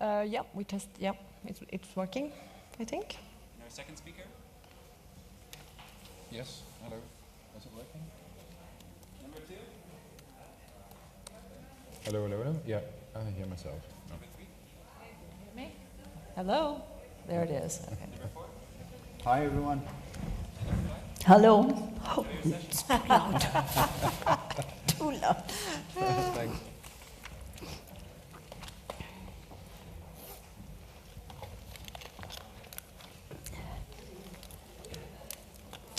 Yeah, we test. Yeah, it's working, I think. No second speaker? Yes. Hello. Is it working? Number 2? Hello, hello, hello. Yeah, I hear myself. No. Number 3? Hear me? Hello. There it is. Okay. Number 4? Hi, everyone. Hello. Oh, it's too loud. Too loud. Thanks.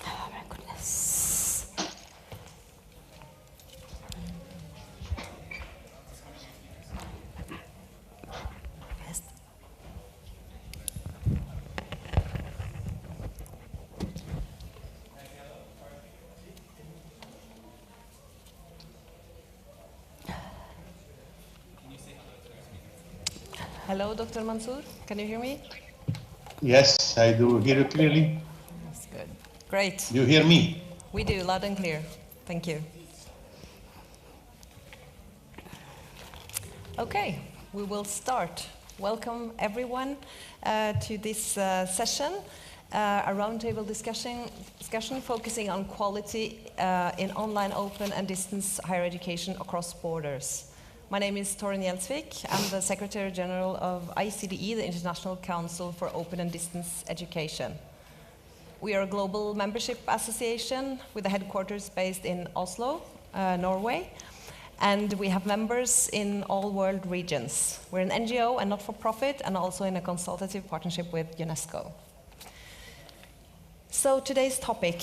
Oh my goodness. Yes. Hello, Dr. Mansour. Can you hear me? Yes, I do hear you clearly. That's good. Great. Do you hear me? We do, loud and clear. Thank you. Okay, we will start. Welcome everyone to this session, a roundtable discussion focusing on quality in online, open and distance higher education across borders. My name is Torun Gjelsvik. I'm the Secretary General of ICDE, the International Council for Open and Distance Education. We are a global membership association with the headquarters based in Oslo, Norway, and we have members in all world regions. We're an NGO and not-for-profit, and also in a consultative partnership with UNESCO. So today's topic,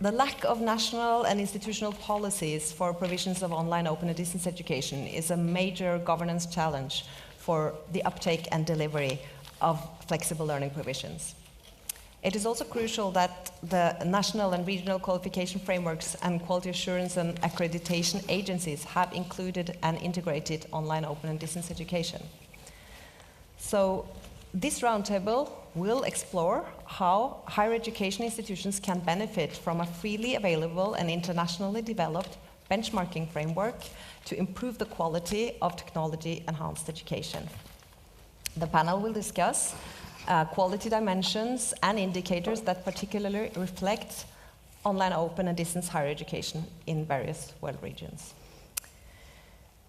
the lack of national and institutional policies for provisions of online open and distance education is a major governance challenge for the uptake and delivery of flexible learning provisions. It is also crucial that the national and regional qualification frameworks and quality assurance and accreditation agencies have included and integrated online open and distance education. So this roundtable will explore how higher education institutions can benefit from a freely available and internationally developed benchmarking framework to improve the quality of technology-enhanced education. The panel will discuss quality dimensions and indicators that particularly reflect online open and distance higher education in various world regions.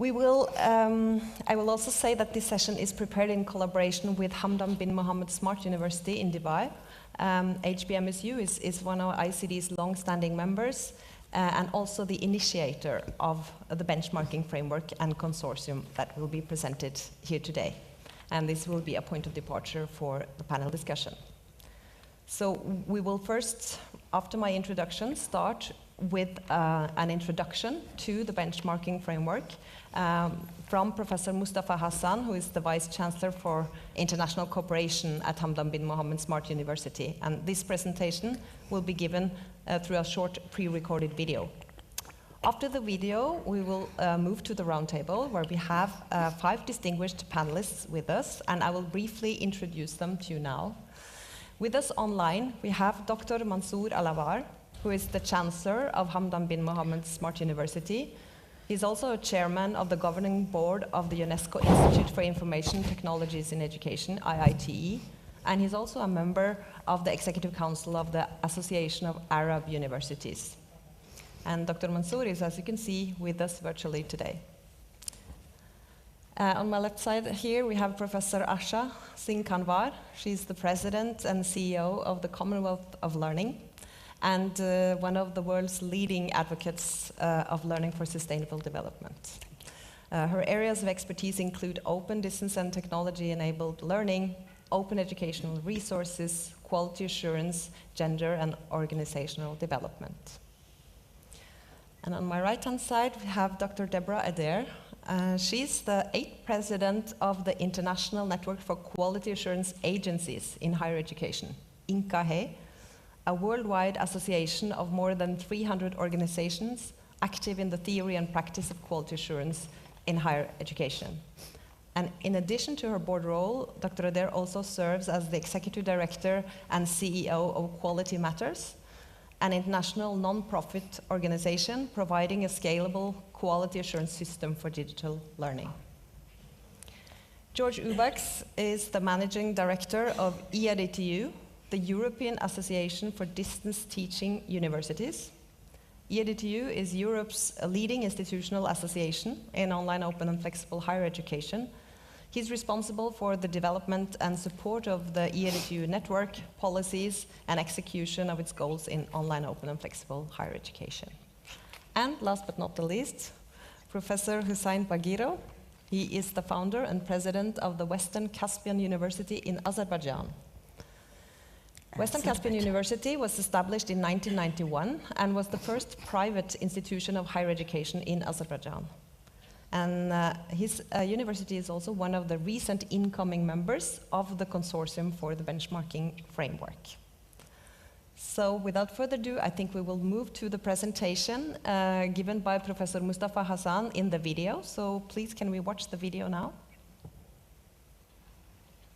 I will also say that this session is prepared in collaboration with Hamdan bin Mohammed Smart University in Dubai. HBMSU is one of ICD's long-standing members and also the initiator of the benchmarking framework and consortium that will be presented here today. And this will be a point of departure for the panel discussion. So we will first, after my introduction, start with an introduction to the benchmarking framework from Professor Mustafa Hassan, who is the Vice Chancellor for International Cooperation at Hamdan bin Mohammed Smart University. And this presentation will be given through a short pre-recorded video. After the video, we will move to the roundtable, where we have 5 distinguished panelists with us, and I will briefly introduce them to you now. With us online, we have Dr. Mansour Alawar, who is the Chancellor of Hamdan bin Mohammed Smart University. He's also a chairman of the governing board of the UNESCO Institute for Information Technologies in Education, IITE, and he's also a member of the Executive Council of the Association of Arab Universities. And Dr. Mansour is, as you can see, with us virtually today. On my left side here, we have Professor Asha Singh Kanwar. She's the president and CEO of the Commonwealth of Learning, and one of the world's leading advocates of learning for sustainable development. Her areas of expertise include open, distance and technology-enabled learning, open educational resources, quality assurance, gender and organizational development. And on my right-hand side, we have Dr. Deborah Adair. She's the 8th president of the International Network for Quality Assurance Agencies in Higher Education, INCAHE, a worldwide association of more than 300 organizations active in the theory and practice of quality assurance in higher education. And in addition to her board role, Dr. Adair also serves as the executive director and CEO of Quality Matters, an international non-profit organization providing a scalable quality assurance system for digital learning. George Ubax is the Managing Director of ICDE, the European Association for Distance Teaching Universities. ICDE is Europe's leading institutional association in online, open, and flexible higher education. He's responsible for the development and support of the ICDE network, policies, and execution of its goals in online, open, and flexible higher education. And last but not the least, Professor Hussein Bagiro. He is the founder and president of the Western Caspian University in Azerbaijan. Western Caspian University was established in 1991 and was the first private institution of higher education in Azerbaijan. And his university is also one of the recent incoming members of the consortium for the benchmarking framework. So without further ado, I think we will move to the presentation given by Professor Mustafa Hassan in the video. So please, can we watch the video now?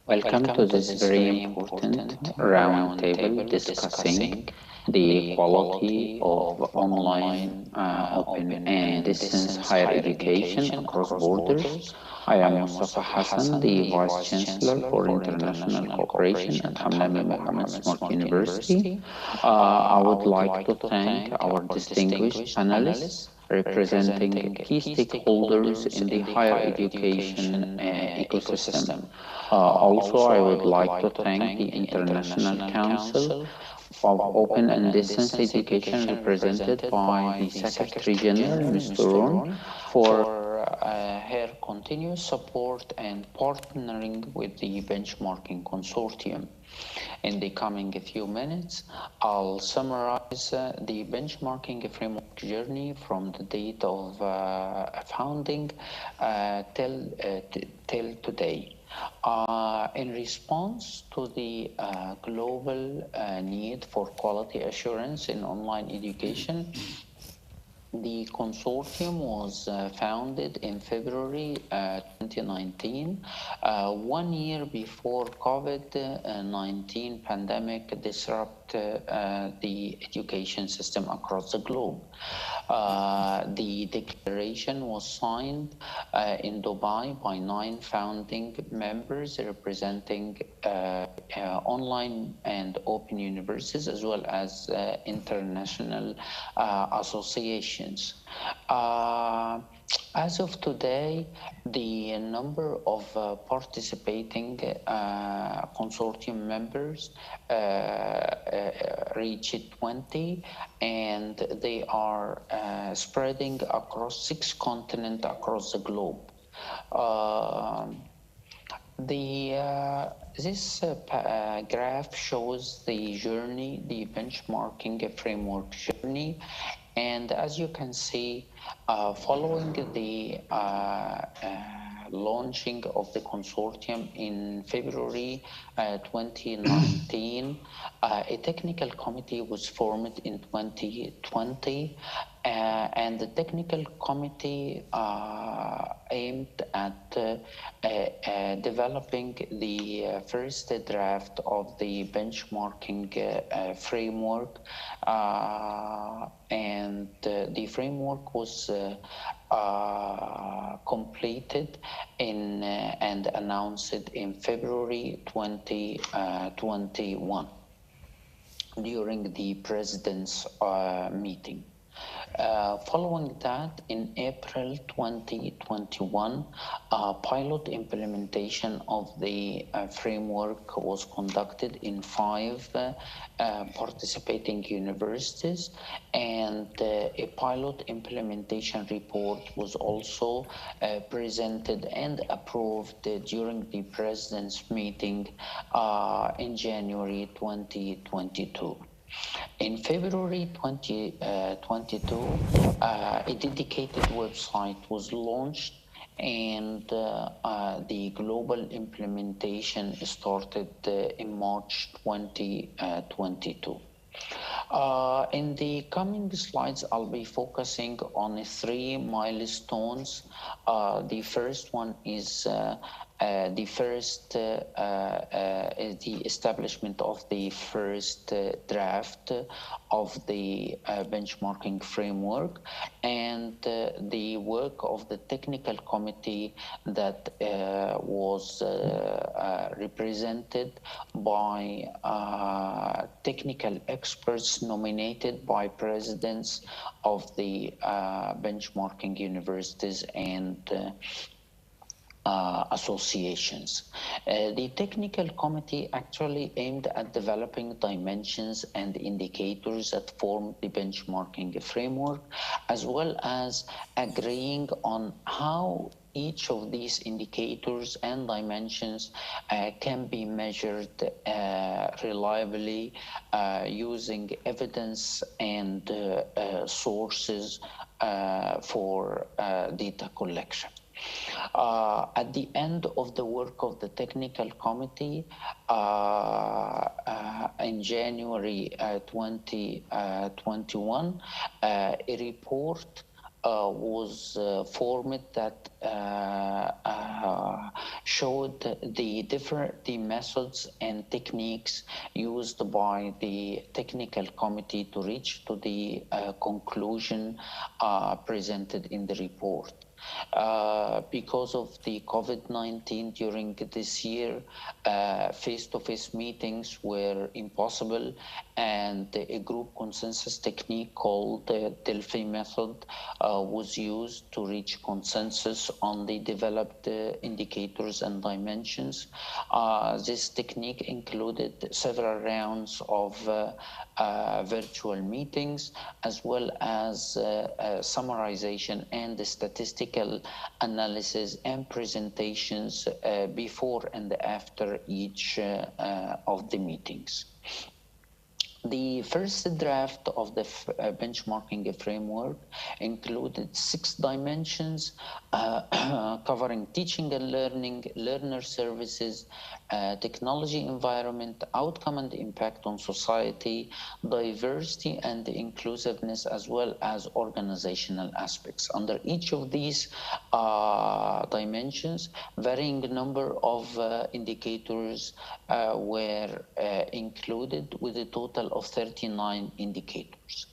Welcome to this very important roundtable discussing the quality of online, open and distance higher education across borders. I am Mustafa Hassan, the Vice Chancellor for International Cooperation at Hamdan bin Mohammed Smart University. I would like to thank our distinguished panelists representing key stakeholders in the higher education ecosystem. Also, I would like to thank the International Council of Open and Distance Education represented by the Secretary General, Mr. Ron, for her continuous support and partnering with the benchmarking consortium. In the coming few minutes, I'll summarize the benchmarking framework journey from the date of founding till today. In response to the global need for quality assurance in online education, the consortium was founded in February 2019, 1 year before COVID-19 pandemic disrupted the education system across the globe. The declaration was signed in Dubai by 9 founding members representing online and open universities as well as international associations. As of today, the number of participating consortium members reached 20, and they are spreading across 6 continents across the globe. This graph shows the journey, the benchmarking framework journey, and as you can see, following the launching of the consortium in February 2019, a technical committee was formed in 2020, and the technical committee aimed at developing the first draft of the benchmarking framework, and the framework was completed and announced in February 2021 during the President's meeting. Following that, in April 2021, pilot implementation of the framework was conducted in 5 participating universities, and a pilot implementation report was also presented and approved during the President's meeting in January 2022. In February 2022, a dedicated website was launched, and the global implementation started in March 2022. In the coming slides, I'll be focusing on 3 milestones. The first one is The first is the establishment of the first draft of the benchmarking framework, and the work of the technical committee that was represented by technical experts nominated by presidents of the benchmarking universities and associations. The technical committee actually aimed at developing dimensions and indicators that form the benchmarking framework, as well as agreeing on how each of these indicators and dimensions can be measured reliably using evidence and sources for data collection. At the end of the work of the technical committee in January 2021, a report was formed that showed the methods and techniques used by the technical committee to reach to the conclusion presented in the report. Because of the COVID-19 during this year, face-to-face meetings were impossible, and a group consensus technique called the Delphi method was used to reach consensus on the developed indicators and dimensions. This technique included several rounds of virtual meetings, as well as summarization and statistical analysis and presentations before and after each of the meetings. The first draft of the benchmarking framework included 6 dimensions covering teaching and learning, learner services, technology environment, outcome and impact on society, diversity and inclusiveness, as well as organizational aspects. Under each of these dimensions, varying number of indicators were included, with a total of 39 indicators.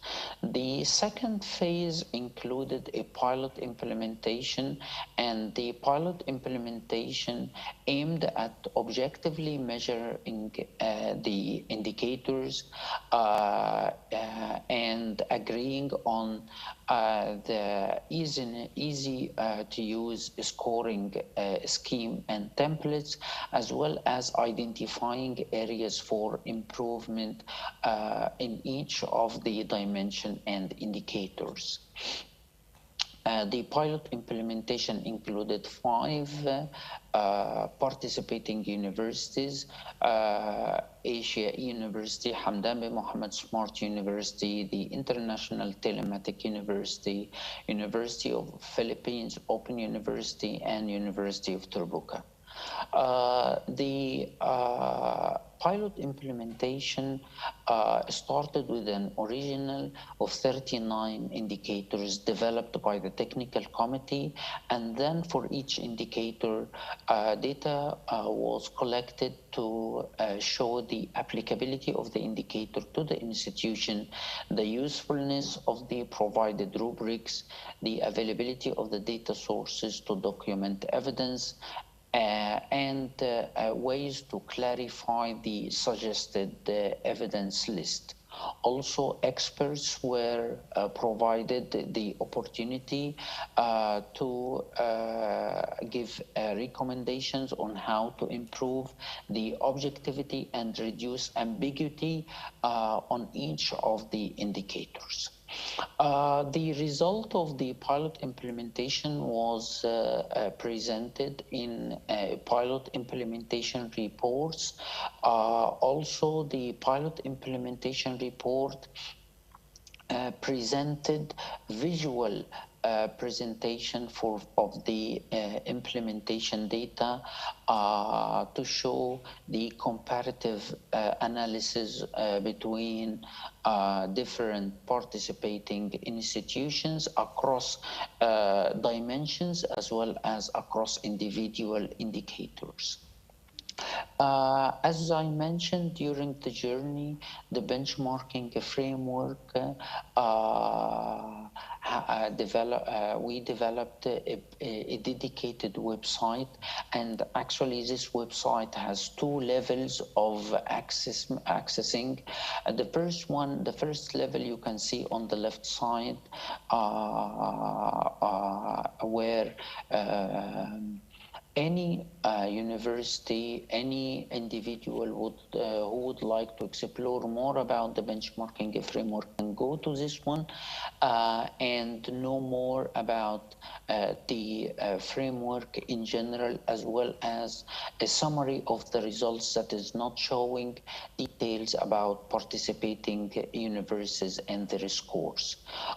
The second phase included a pilot implementation, and the pilot implementation aimed at objectively measuring the indicators and agreeing on the easy to use scoring scheme and templates, as well as identifying areas for improvement in each of the dimension and indicators. The pilot implementation included 5 participating universities: Asia University, Hamdan bin Mohammed Smart University, the International Telematic University, University of Philippines Open University, and University of Turbuka. The pilot implementation started with an original of 39 indicators developed by the technical committee, and then for each indicator, data was collected to show the applicability of the indicator to the institution, the usefulness of the provided rubrics, the availability of the data sources to document evidence, and ways to clarify the suggested evidence list. Also, experts were provided the opportunity to give recommendations on how to improve the objectivity and reduce ambiguity on each of the indicators. The result of the pilot implementation was presented in pilot implementation reports. Also, the pilot implementation report presented visual presentation of the implementation data to show the comparative analysis between different participating institutions across dimensions as well as across individual indicators. As I mentioned during the journey, the benchmarking framework we developed a dedicated website, and actually this website has two levels of accessing. The first level you can see on the left side where any university, any individual who would like to explore more about the benchmarking framework can go to this one and know more about the framework in general, as well as a summary of the results that is not showing details about participating universities and their scores.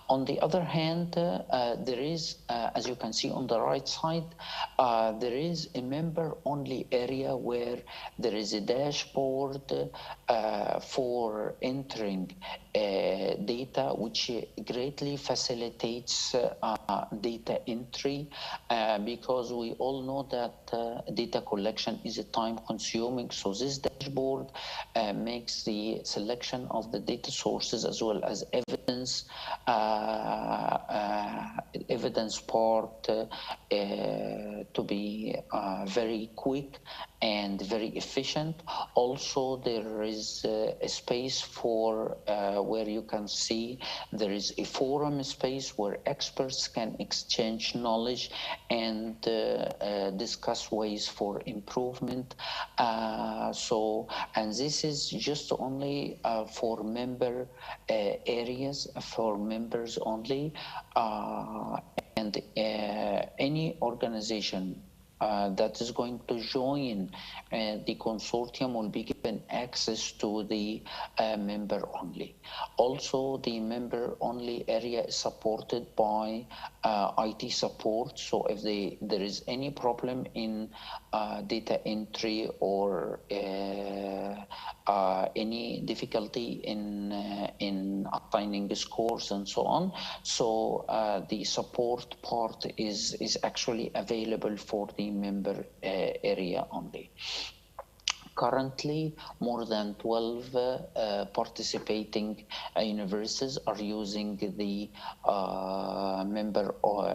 On the other hand, there is, as you can see on the right side, there is a member-only area where there is a dashboard for entering data, which greatly facilitates data entry because we all know that data collection is a time-consuming. So this dashboard makes the selection of the data sources as well as evidence part to be very quick and very efficient. Also, there is a space for where you can see there is a forum space where experts can exchange knowledge and discuss ways for improvement. And this is just only for member areas, for members only, and any organization that is going to join the consortium will be given access to the member only. Also, the member only area is supported by IT support. So if there is any problem in data entry or any difficulty in assigning the scores and so on, so the support part is actually available for the member area only. Currently, more than 12 participating universities are using the member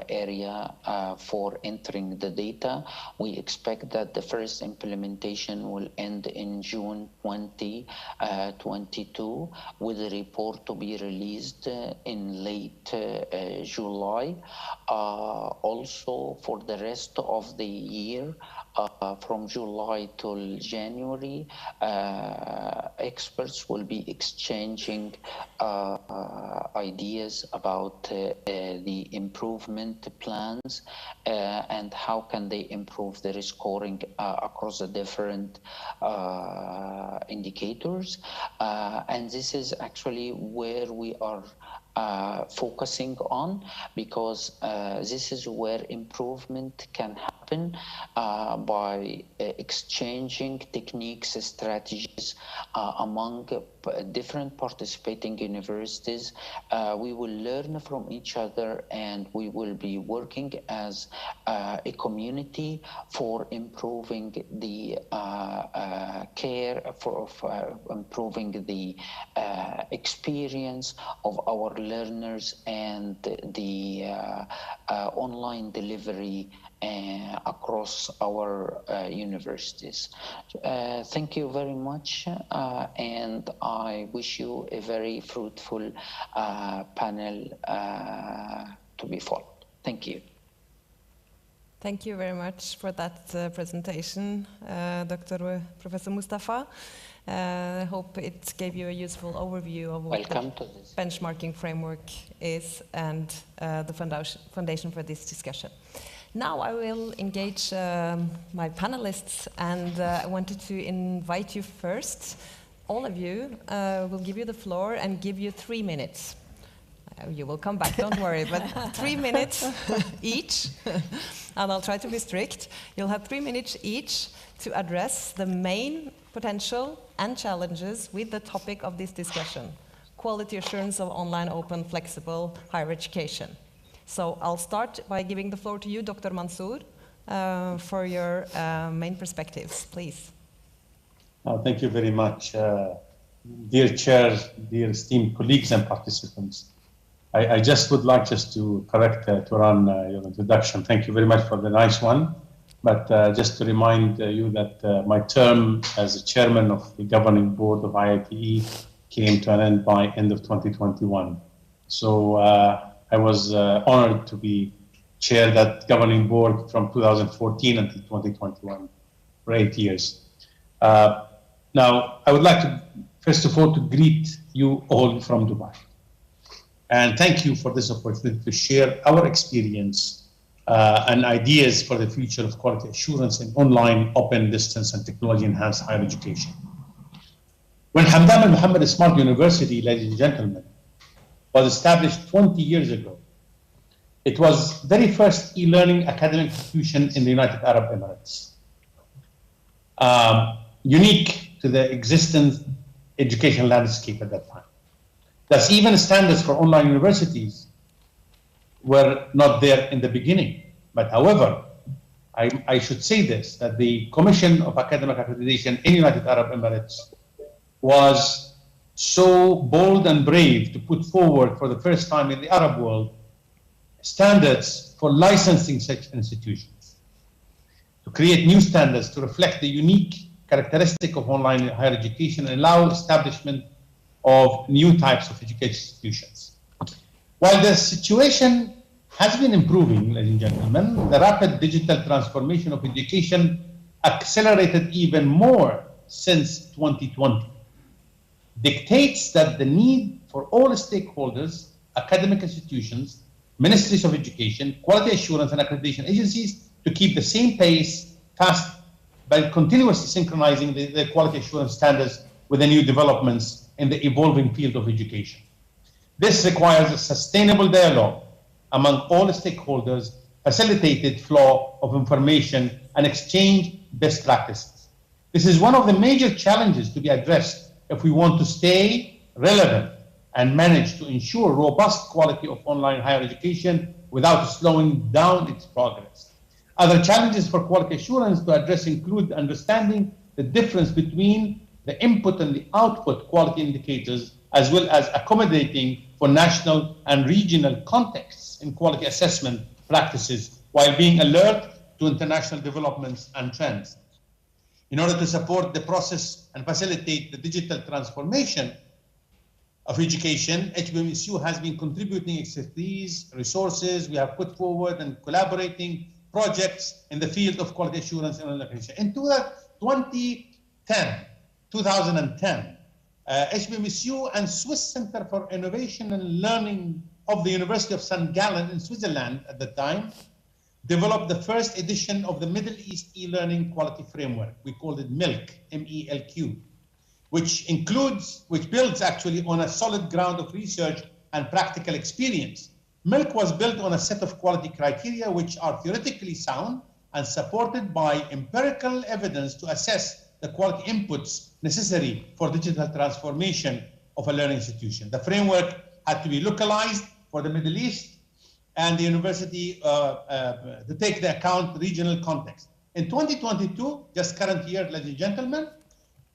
area for entering the data. We expect that the first implementation will end in June 2022, with a report to be released in late July. Also, for the rest of the year, from July till January, experts will be exchanging ideas about the improvement plans and how can they improve their scoring across the different indicators. And this is actually where we are focusing on, because this is where improvement can happen by exchanging techniques, strategies among different participating universities. We will learn from each other, and we will be working as a community for improving the care, for improving the experience of our learners and the online delivery across our universities. Thank you very much, and I wish you a very fruitful panel to be followed. Thank you. Thank you very much for that presentation, Professor Mustafa. I hope it gave you a useful overview of what the benchmarking framework is and the foundation for this discussion. Now I will engage my panelists, and I wanted to invite you first. All of you will give you the floor and give you 3 minutes. You will come back, don't worry, but 3 minutes each, and I'll try to be strict. You'll have 3 minutes each to address the main potential and challenges with the topic of this discussion: quality assurance of online, open, flexible higher education. So I'll start by giving the floor to you, Dr. Mansour, for your main perspectives, please. Thank you very much. Dear Chair, dear esteemed colleagues and participants, I just would like to correct Turan, your introduction. Thank you very much for the nice one. But just to remind you that my term as the chairman of the governing board of ICDE came to an end by end of 2021. So I was honored to be chair that governing board from 2014 until 2021 for 8 years. Now, I would like to, first of all, to greet you all from Dubai. And thank you for this opportunity to share our experience and ideas for the future of quality assurance in online, open, distance, and technology-enhanced higher education. When Hamdan and Mohammed Smart University, ladies and gentlemen, was established 20 years ago, it was the very first e-learning academic institution in the United Arab Emirates. Unique to the existing education landscape at that time. Thus, even standards for online universities were not there in the beginning. But however, I should say this, that the Commission of Academic Accreditation in United Arab Emirates was so bold and brave to put forward for the first time in the Arab world standards for licensing such institutions, to create new standards to reflect the unique characteristic of online higher education and allow establishment of new types of education institutions. While the situation has been improving, ladies and gentlemen, the rapid digital transformation of education accelerated even more since 2020, dictates that the need for all stakeholders, academic institutions, ministries of education, quality assurance and accreditation agencies to keep the same pace fast by continuously synchronizing the quality assurance standards with the new developments in the evolving field of education. This requires a sustainable dialogue among all stakeholders, facilitated flow of information, and exchange best practices. This is one of the major challenges to be addressed if we want to stay relevant and manage to ensure robust quality of online higher education without slowing down its progress. Other challenges for quality assurance to address include understanding the difference between the input and the output quality indicators, as well as accommodating for national and regional contexts in quality assessment practices, while being alert to international developments and trends. In order to support the process and facilitate the digital transformation of education, HBMSU has been contributing expertise, resources. We have put forward and collaborating projects in the field of quality assurance and education. In 2010, HBMSU and Swiss Center for Innovation and Learning of the University of St. Gallen in Switzerland at the time developed the first edition of the Middle East e-learning quality framework. We called it MILQ, M-E-L-Q, which builds actually on a solid ground of research and practical experience. MILQ was built on a set of quality criteria which are theoretically sound and supported by empirical evidence to assess the quality inputs necessary for digital transformation of a learning institution. The framework had to be localized for the Middle East and the university to take into account regional context. In 2022, just current year, ladies and gentlemen,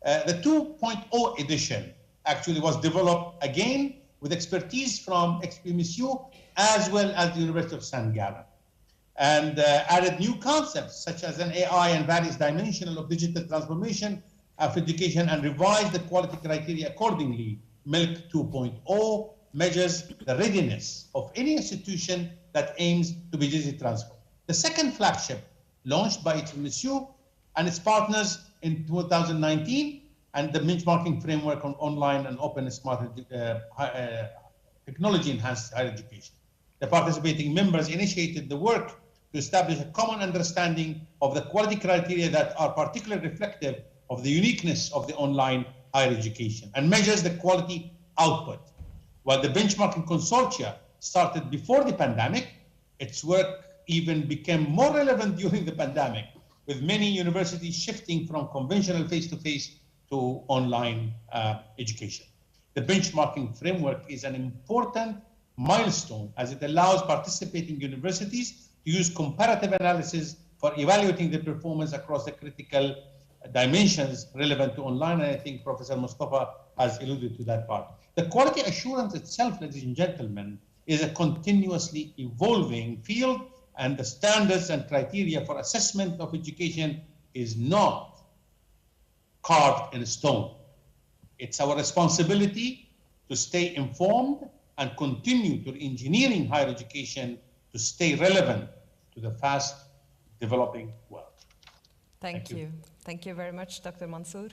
the 2.0 edition actually was developed again with expertise from HBMSU as well as the University of St. Gallen, and added new concepts such as an AI and various dimensional of digital transformation of education, and revised the quality criteria accordingly. MILQ 2.0 measures the readiness of any institution that aims to be digitally transformed. The second flagship, launched by HBMSU and its partners in 2019, and the benchmarking framework on online and open smart technology-enhanced higher education. The participating members initiated the work to establish a common understanding of the quality criteria that are particularly reflective of the uniqueness of the online higher education and measures the quality output. While the benchmarking consortia started before the pandemic, its work even became more relevant during the pandemic, with many universities shifting from conventional face-to-face to online education. The benchmarking framework is an important milestone as it allows participating universities to use comparative analysis for evaluating the performance across the critical dimensions relevant to online, and I think Professor Mustafa has alluded to that part. The quality assurance itself, ladies and gentlemen, is a continuously evolving field, and the standards and criteria for assessment of education is not carved in stone. It's our responsibility to stay informed and continue to engineering higher education to stay relevant to the fast developing world. Thank you. Thank you very much, Dr. Mansour.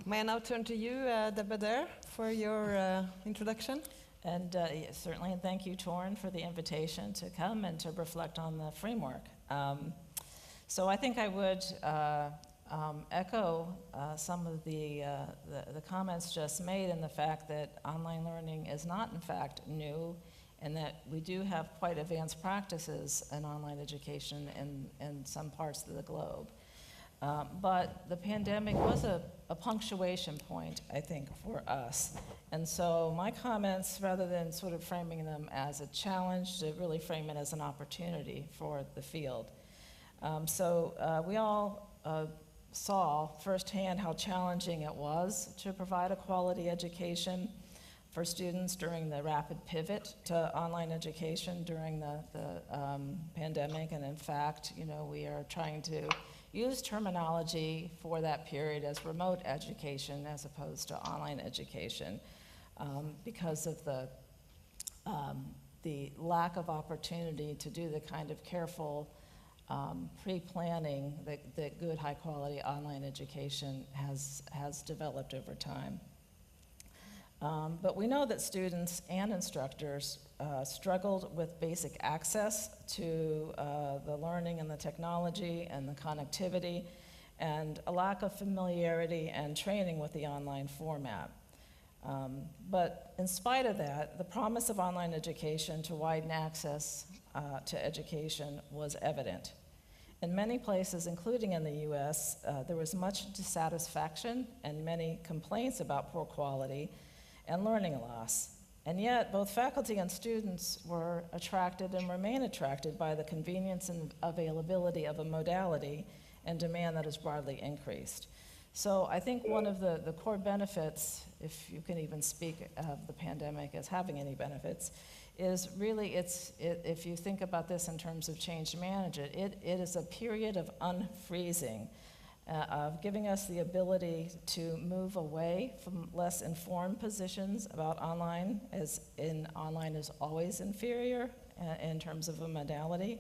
May I now turn to you, Debader, for your introduction? And yes, certainly, and thank you, Torn, for the invitation to come and to reflect on the framework. So I think I would echo some of the comments just made, in the fact that online learning is not, in fact, new, and that we do have quite advanced practices in online education in some parts of the globe. But the pandemic was a punctuation point, I think, for us. And so my comments, rather than sort of framing them as a challenge, to really frame it as an opportunity for the field. We all saw firsthand how challenging it was to provide a quality education for students during the rapid pivot to online education during the pandemic. And in fact, you know, we are trying to use terminology for that period as remote education as opposed to online education, because of the lack of opportunity to do the kind of careful pre-planning that good high-quality online education has developed over time. But we know that students and instructors struggled with basic access to the learning and the technology and the connectivity, and a lack of familiarity and training with the online format. But in spite of that, the promise of online education to widen access to education was evident. In many places, including in the US, there was much dissatisfaction and many complaints about poor quality and learning loss. And yet, both faculty and students were attracted and remain attracted by the convenience and availability of a modality and demand that has broadly increased. So I think one of the core benefits, if you can even speak of the pandemic as having any benefits, is really, if you think about this in terms of change management, it is a period of unfreezing, of giving us the ability to move away from less informed positions about online, as in online is always inferior in terms of a modality,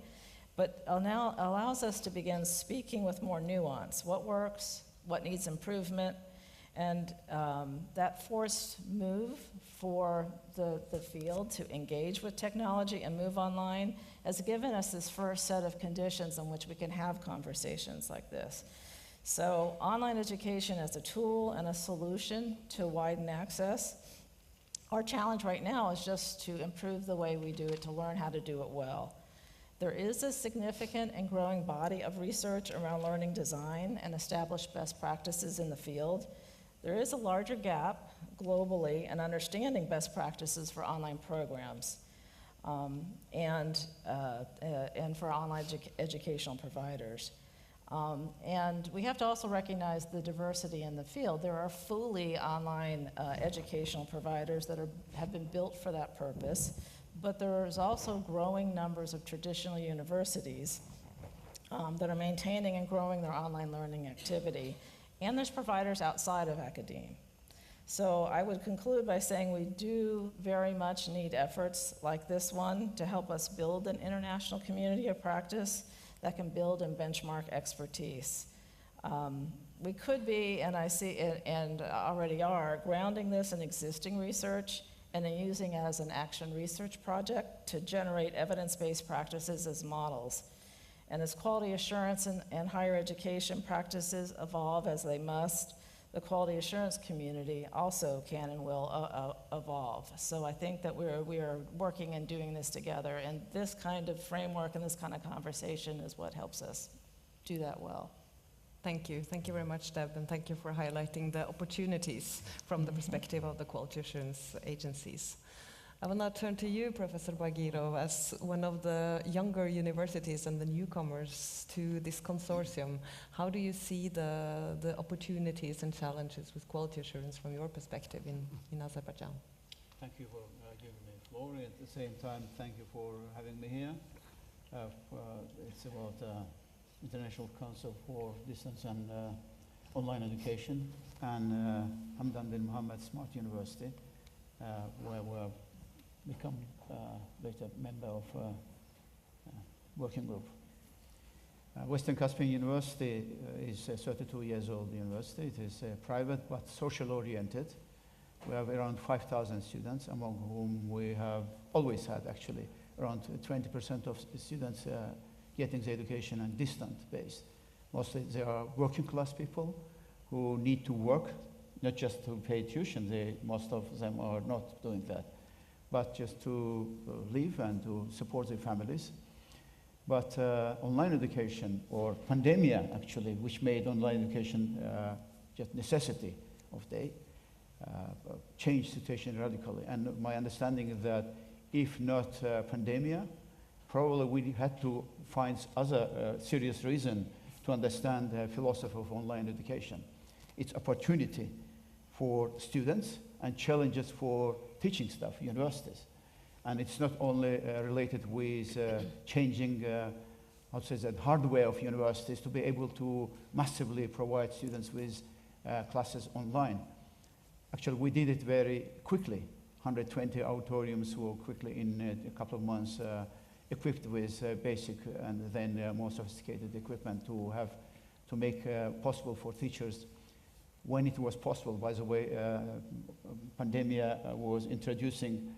but now allows us to begin speaking with more nuance. What works, what needs improvement, and that forced move for the field to engage with technology and move online has given us this first set of conditions in which we can have conversations like this. So online education as a tool and a solution to widen access. Our challenge right now is just to improve the way we do it, to learn how to do it well. There is a significant and growing body of research around learning design and established best practices in the field. There is a larger gap globally in understanding best practices for online programs and for online educational providers. And we have to also recognize the diversity in the field. There are fully online educational providers that have been built for that purpose, but there's also growing numbers of traditional universities that are maintaining and growing their online learning activity. And there's providers outside of academia. So I would conclude by saying we do very much need efforts like this one to help us build an international community of practice that can build and benchmark expertise. We could be, and I see it, and already are, grounding this in existing research and then using it as an action research project to generate evidence-based practices as models. And as quality assurance and higher education practices evolve, as they must, the quality assurance community also can and will evolve. So I think that we are working and doing this together, and this kind of framework and this kind of conversation is what helps us do that well. Thank you. Thank you very much, Deb, and thank you for highlighting the opportunities from the perspective of the quality assurance agencies. I will now turn to you, Professor Bagirov, as one of the younger universities and the newcomers to this consortium. How do you see the opportunities and challenges with quality assurance from your perspective in Azerbaijan? Thank you for giving me the floor. At the same time, thank you for having me here. It's about International Council for Distance and Online Education and Hamdan bin Mohammed Smart University, where we're become later member of working group. Western Caspian University is a 32 years old university. It is private but social oriented. We have around 5,000 students, among whom we have always had actually around 20% of students getting the education on distant based. Mostly they are working class people who need to work, not just to pay tuition. Most of them are not doing that, but just to live and to support their families. But online education, or pandemia actually, which made online education just necessity of day, changed situation radically. And my understanding is that if not pandemia, probably we had to find other serious reason to understand the philosophy of online education. It's opportunity for students and challenges for teaching staff, universities. And it's not only related with changing, how to say that, hardware of universities to be able to massively provide students with classes online. Actually, we did it very quickly. 120 auditoriums were quickly in a couple of months equipped with basic and then more sophisticated equipment to make possible for teachers. When it was possible, by the way, pandemia was introducing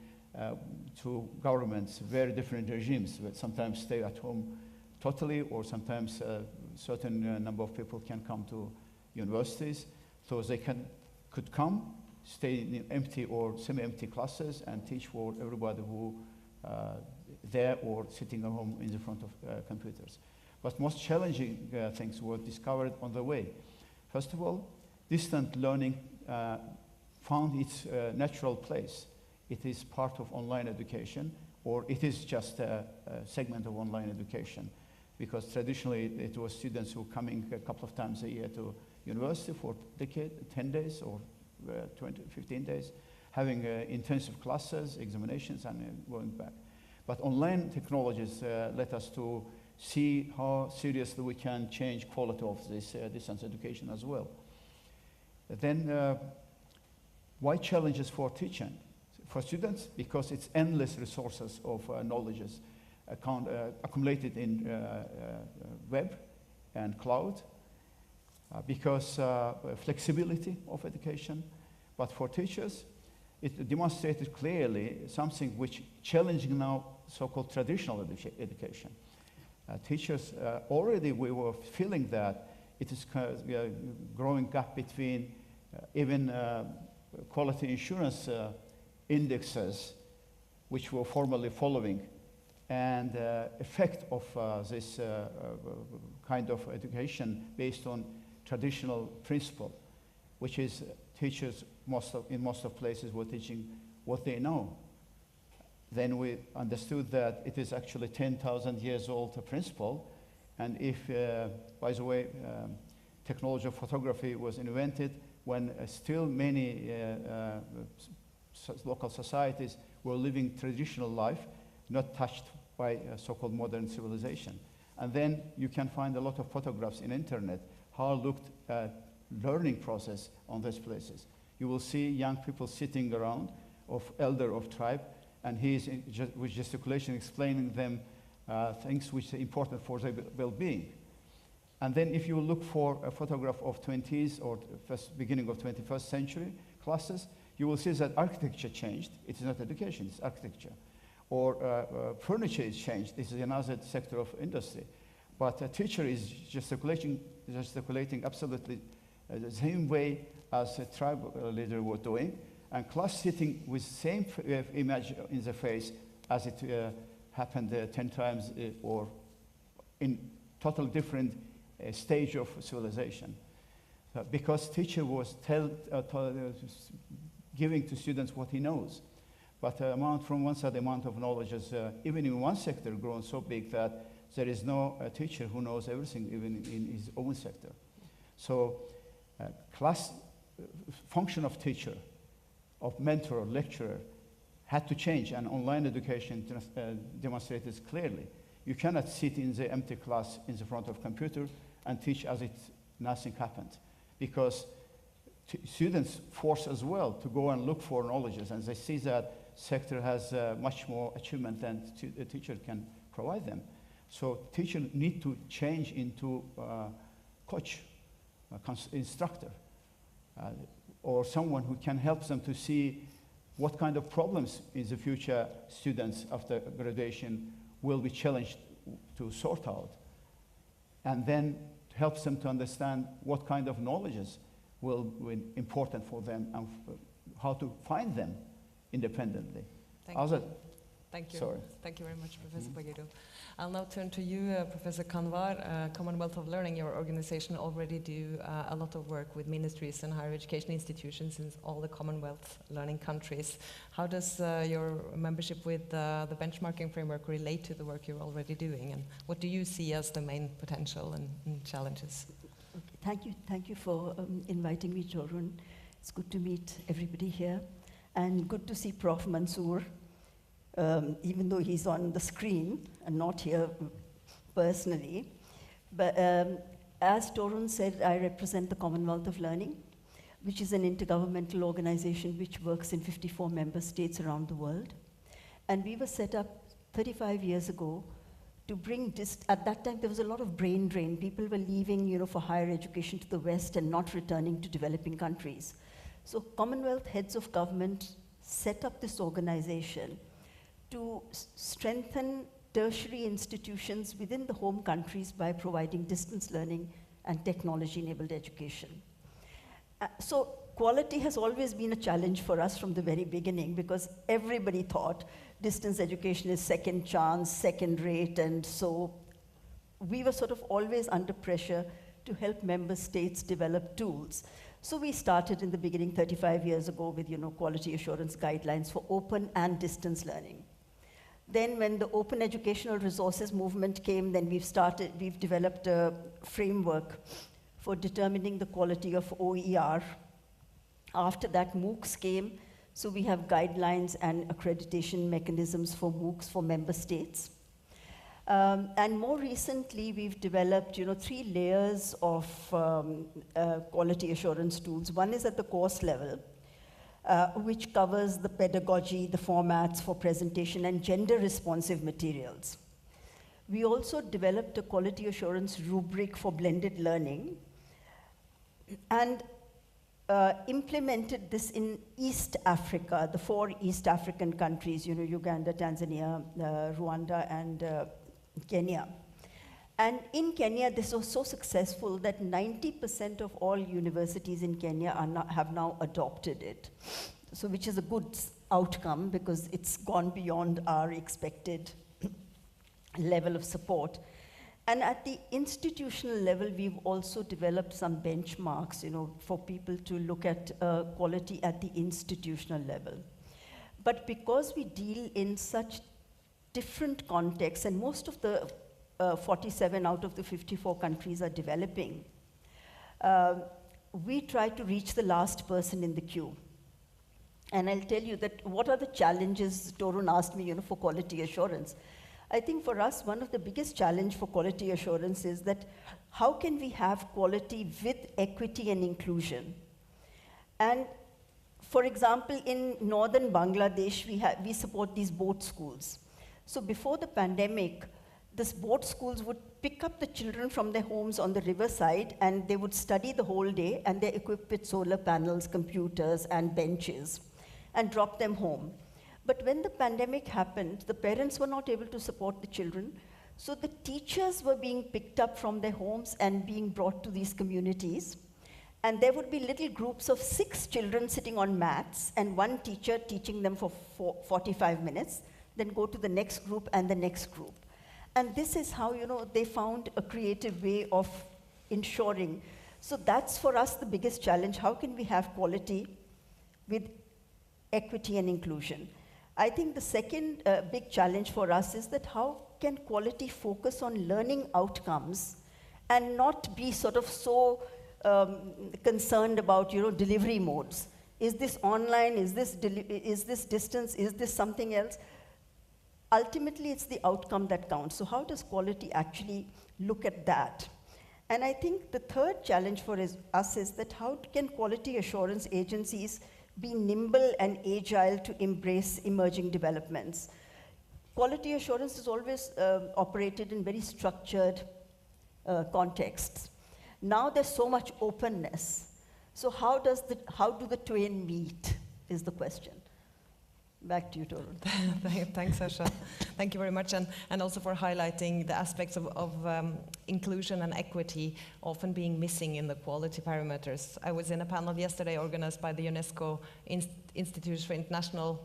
to governments very different regimes, that sometimes stay at home totally, or sometimes a certain number of people can come to universities, so they could come, stay in empty or semi-empty classes and teach for everybody who there or sitting at home in the front of computers. But most challenging things were discovered on the way. First of all, distant learning found its natural place. It is part of online education, or it is just a segment of online education, because traditionally it was students who were coming a couple of times a year to university for a decade, 10 days or 15 days, having intensive classes, examinations, and going back. But online technologies let us to see how seriously we can change quality of this distance education as well. Then, why challenges for teaching? For students, because it's endless resources of knowledges accumulated in web and cloud, because flexibility of education. But for teachers, it demonstrated clearly something which challenging now so-called traditional education. Teachers, already we were feeling that it is a growing gap between even quality assurance indexes, which were formerly following, and effect of this kind of education based on traditional principle, which is teachers in most of places were teaching what they know. Then we understood that it is actually 10,000 years old principle, and if, by the way, technology of photography was invented when still many local societies were living traditional life, not touched by so-called modern civilization. And then you can find a lot of photographs in internet, how looked learning process on these places. You will see young people sitting around of elder of tribe, and he is with gesticulation explaining them things which are important for their well-being. And then if you look for a photograph of 20s or beginning of 21st century classes, you will see that architecture changed. It is not education, it's architecture. Or furniture is changed. This is another sector of industry. But a teacher is gesticulating absolutely the same way as a tribe leader was doing, and class sitting with same image in the face as it happened 10 times or in total different stage of civilization. Because teacher was giving to students what he knows. But from one side, the amount of knowledge is, even in one sector, grown so big that there is no teacher who knows everything, even in his own sector. So function of teacher, of mentor, lecturer, had to change, and online education demonstrates this clearly. You cannot sit in the empty class in the front of computer and teach as if nothing happened, because students force as well to go and look for knowledges, and they see that sector has much more achievement than a teacher can provide them. So teachers need to change into coach, instructor, or someone who can help them to see what kind of problems in the future students after graduation will be challenged to sort out, and then helps them to understand what kind of knowledges will be important for them and how to find them independently. Thank you. Thank you. Sorry. Thank you very much, Professor Baghedo. I'll now turn to you, Professor Kanwar. Commonwealth of Learning, your organization already do a lot of work with ministries and higher education institutions in all the Commonwealth learning countries. How does your membership with the benchmarking framework relate to the work you're already doing, and what do you see as the main potential and challenges? Okay, thank you for inviting me, Jorun. It's good to meet everybody here, and good to see Prof. Mansoor, even though he's on the screen and not here personally. But as Torun said, I represent the Commonwealth of Learning, which is an intergovernmental organization which works in 54 member states around the world. And we were set up 35 years ago to bring at that time there was a lot of brain drain. People were leaving, for higher education to the West and not returning to developing countries. So Commonwealth heads of government set up this organization to strengthen tertiary institutions within the home countries by providing distance learning and technology-enabled education. So quality has always been a challenge for us from the very beginning, because everybody thought distance education is second chance, second rate, and so we were sort of always under pressure to help member states develop tools. So we started in the beginning 35 years ago with quality assurance guidelines for open and distance learning. Then when the open educational resources movement came, then we've developed a framework for determining the quality of OER. After that, MOOCs came, so we have guidelines and accreditation mechanisms for MOOCs for member states. And more recently, we've developed 3 layers of quality assurance tools. One is at the course level, which covers the pedagogy, the formats for presentation, and gender-responsive materials. We also developed a quality assurance rubric for blended learning and implemented this in East Africa, the 4 East African countries, Uganda, Tanzania, Rwanda, and Kenya. And in Kenya, this was so successful that 90% of all universities in Kenya have now adopted it. So which is a good outcome, because it's gone beyond our expected level of support. And at the institutional level, we've also developed some benchmarks, for people to look at quality at the institutional level. But because we deal in such different contexts, and most of the 47 out of the 54 countries are developing, we try to reach the last person in the queue. And I'll tell you that what are the challenges, Torun asked me, for quality assurance. I think for us, one of the biggest challenge for quality assurance is that how can we have quality with equity and inclusion? And for example, in northern Bangladesh, we support these boat schools. So before the pandemic, these boat schools would pick up the children from their homes on the riverside, and they would study the whole day, and they're equipped with solar panels, computers, and benches, and drop them home. But when the pandemic happened, the parents were not able to support the children, so the teachers were being picked up from their homes and being brought to these communities. And there would be little groups of 6 children sitting on mats and one teacher teaching them for 45 minutes, then go to the next group and the next group. And this is how, they found a creative way of ensuring. So that's for us the biggest challenge. How can we have quality with equity and inclusion? I think the second big challenge for us is that how can quality focus on learning outcomes and not be sort of so concerned about delivery modes. Is this online? Is this distance? Is this something else? Ultimately, it's the outcome that counts. So how does quality actually look at that? And I think the third challenge for us is that how can quality assurance agencies be nimble and agile to embrace emerging developments? Quality assurance is always operated in very structured contexts. Now there's so much openness. So how do the twain meet is the question. Back to you, Torun. Thanks, Asha. Thank you very much, and also for highlighting the aspects of inclusion and equity often being missing in the quality parameters. I was in a panel yesterday organized by the UNESCO Institute for International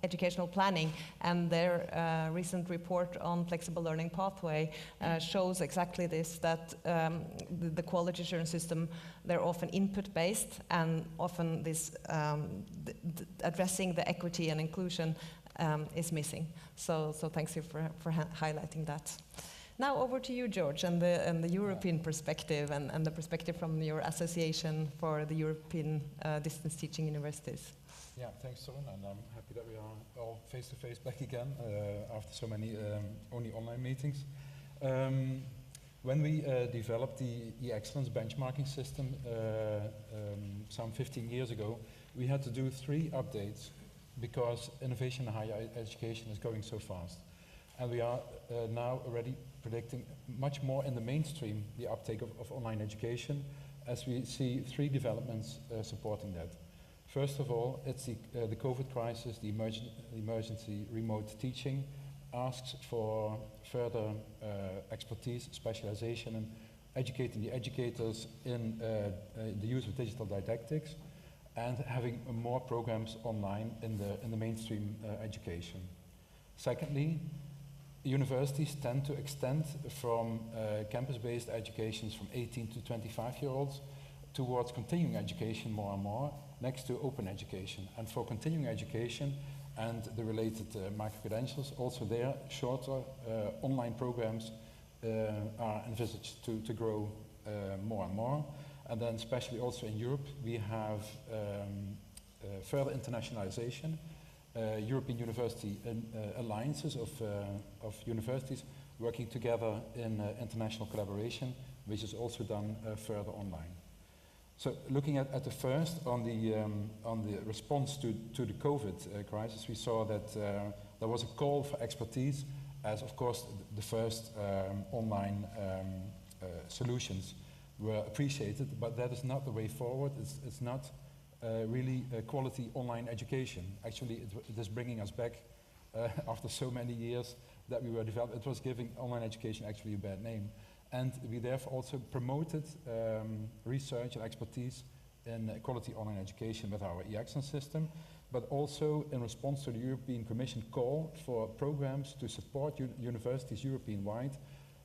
Educational Planning, and their recent report on flexible learning pathway shows exactly this, that the quality assurance system, they're often input-based, and often this addressing the equity and inclusion is missing. So thanks you for highlighting that. Now over to you, George, and the European perspective, and the perspective from your association for the European distance teaching universities. Yeah, thanks, Torun, and I'm happy that we are all face-to-face back again after so many only online meetings. When we developed the e-excellence benchmarking system some 15 years ago, we had to do 3 updates because innovation in higher education is going so fast. And we are now already predicting much more in the mainstream the uptake of online education, as we see 3 developments supporting that. First of all, it's the COVID crisis, the emergency remote teaching asks for further expertise, specialization, and educating the educators in the use of digital didactics, and having more programs online in the mainstream education. Secondly, universities tend to extend from campus-based educations from 18 to 25-year-olds towards continuing education more and more, next to open education. And for continuing education and the related micro-credentials, also there, shorter online programs are envisaged to grow more and more. And then especially also in Europe, we have further internationalization. European university alliances of universities working together in international collaboration, which is also done further online. So looking at the first, on the response to the COVID crisis, we saw that there was a call for expertise, as of course the first online solutions were appreciated, but that is not the way forward. It's not really quality online education. Actually, it is bringing us back after so many years that we were developing. It was giving online education actually a bad name. And we therefore also promoted research and expertise in quality online education with our e-excellence system, but also in response to the European Commission call for programs to support universities European-wide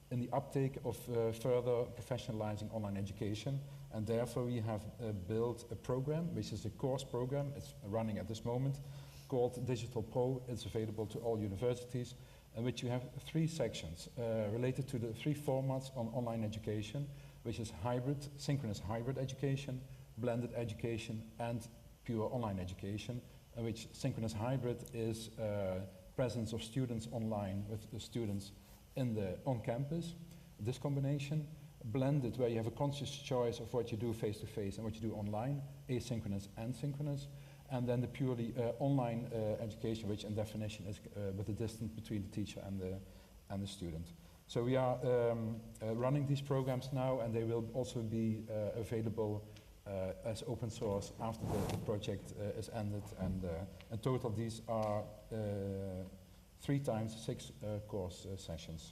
in the uptake of further professionalizing online education. And therefore we have built a program, which is a course program, it's running at this moment, called Digital Pro. It's available to all universities, in which you have 3 sections related to the 3 formats on online education, which is hybrid, synchronous hybrid education, blended education, and pure online education, in which synchronous hybrid is presence of students online with the students on campus, this combination. Blended, where you have a conscious choice of what you do face-to-face and what you do online, asynchronous and synchronous. And then the purely online education, which in definition is with the distance between the teacher and the student. So we are running these programs now, and they will also be available as open source after the project is ended. And in total, these are 3 times 6 course sessions.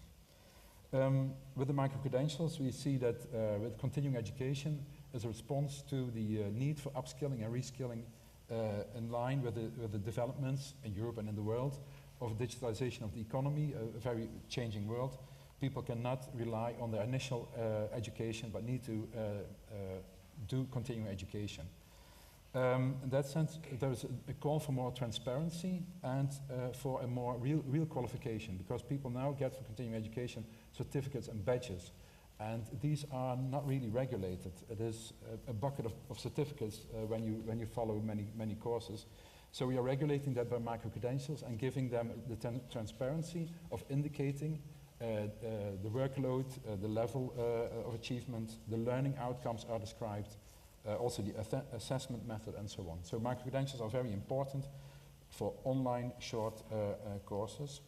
With the micro-credentials, we see that with continuing education, as a response to the need for upskilling and reskilling in line with the developments in Europe and in the world of digitalization of the economy, a very changing world. People cannot rely on their initial education, but need to do continuing education. In that sense, there's a call for more transparency and for a more real qualification, because people now get for continuing education certificates and badges, and these are not really regulated. It is a bucket of certificates when you follow many courses. So we are regulating that by micro-credentials and giving them the transparency of indicating the workload, the level of achievement, the learning outcomes are described, also the assessment method and so on. So micro-credentials are very important for online short courses,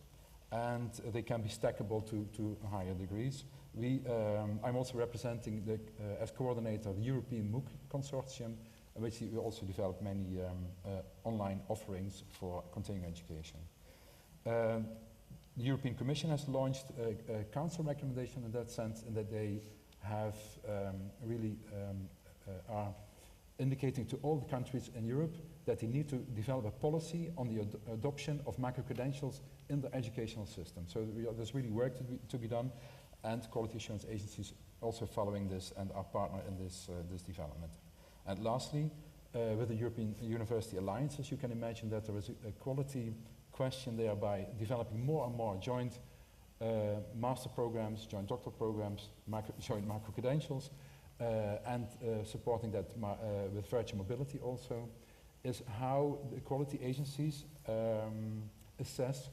and they can be stackable to higher degrees. I'm also representing as coordinator the European MOOC Consortium, in which we also develop many online offerings for continuing education. The European Commission has launched a council recommendation in that sense, in that they have are indicating to all the countries in Europe that they need to develop a policy on the adoption of micro-credentials in the educational system. So there's really work to be done, and quality assurance agencies also following this and are partner in this development. And lastly, with the European University Alliances, you can imagine that there is a quality question there by developing more and more joint master programs, joint doctoral programs, joint micro-credentials, and supporting that with virtual mobility also, is how the quality agencies assess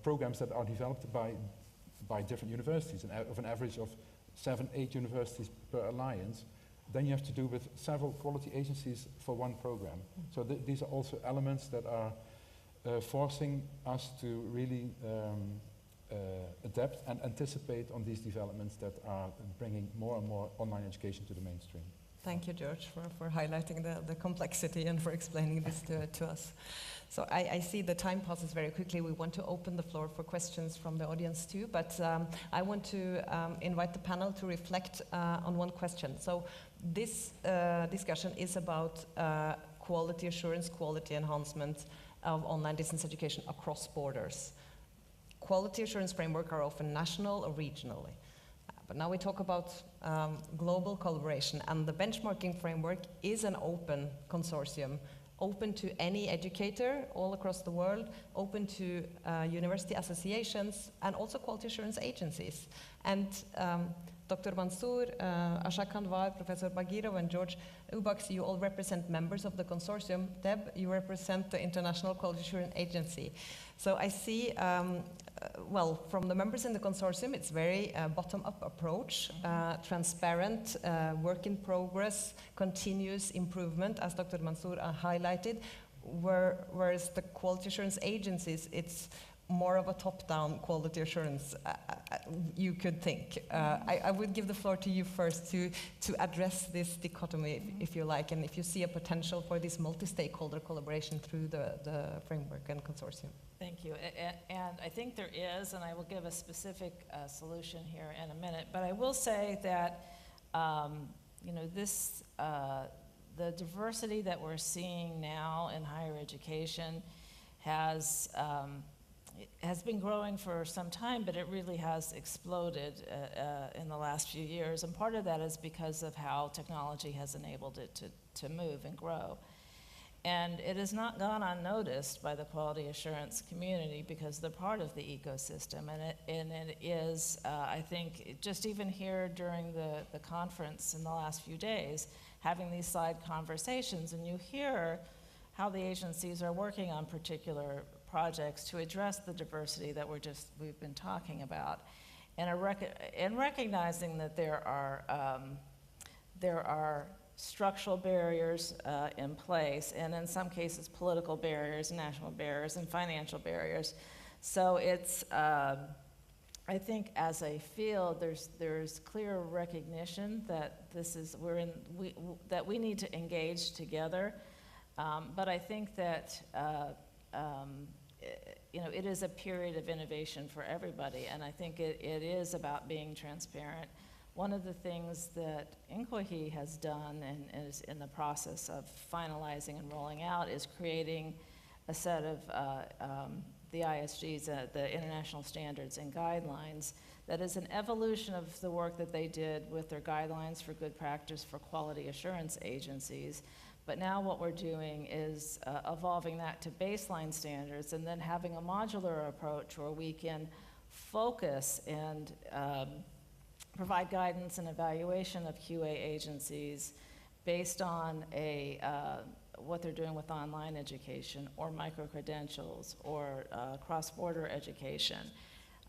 programs that are developed by different universities, of an average of 7-8 universities per alliance. Then you have to do with several quality agencies for one program. So these are also elements that are forcing us to really adapt and anticipate on these developments that are bringing more and more online education to the mainstream. Thank you, George, for highlighting the complexity and for explaining this to us. So I see the time passes very quickly. We want to open the floor for questions from the audience too, but I want to invite the panel to reflect on one question. So this discussion is about quality assurance, quality enhancement of online distance education across borders. Quality assurance frameworks are often national or regionally. But now we talk about global collaboration, and the benchmarking framework is an open consortium, open to any educator all across the world, open to university associations, and also quality assurance agencies. And Dr. Mansour, Asha Kanwar, Professor Bagirov, and George Ubaks, you all represent members of the consortium. Deb, you represent the International Quality Assurance Agency. So I see, well, from the members in the consortium, it's very bottom-up approach, transparent, work in progress, continuous improvement, as Dr. Mansour highlighted, whereas the quality assurance agencies, it's more of a top-down quality assurance, you could think. I would give the floor to you first to address this dichotomy, if you like, and if you see a potential for this multi-stakeholder collaboration through the framework and consortium. Thank you. And I think there is, and I will give a specific solution here in a minute, but I will say that you know, this, the diversity that we're seeing now in higher education has been growing for some time, but it really has exploded in the last few years. And part of that is because of how technology has enabled it to move and grow. And it has not gone unnoticed by the quality assurance community because they're part of the ecosystem. And it is, I think, just even here during the conference in the last few days, having these side conversations, and you hear how the agencies are working on particular projects to address the diversity that we've been talking about, and recognizing that there are structural barriers in place, and in some cases political barriers, national barriers, and financial barriers. So it's, I think as a field, there's clear recognition that that we need to engage together. But I think that you know, it is a period of innovation for everybody, and I think it is about being transparent, one of the things that INCOHE has done and is in the process of finalizing and rolling out is creating a set of the ISGs, the International Standards and Guidelines, that is an evolution of the work that they did with their guidelines for good practice for quality assurance agencies. But now what we're doing is evolving that to baseline standards and then having a modular approach where we can focus and provide guidance and evaluation of QA agencies based on what they're doing with online education or micro-credentials or cross-border education.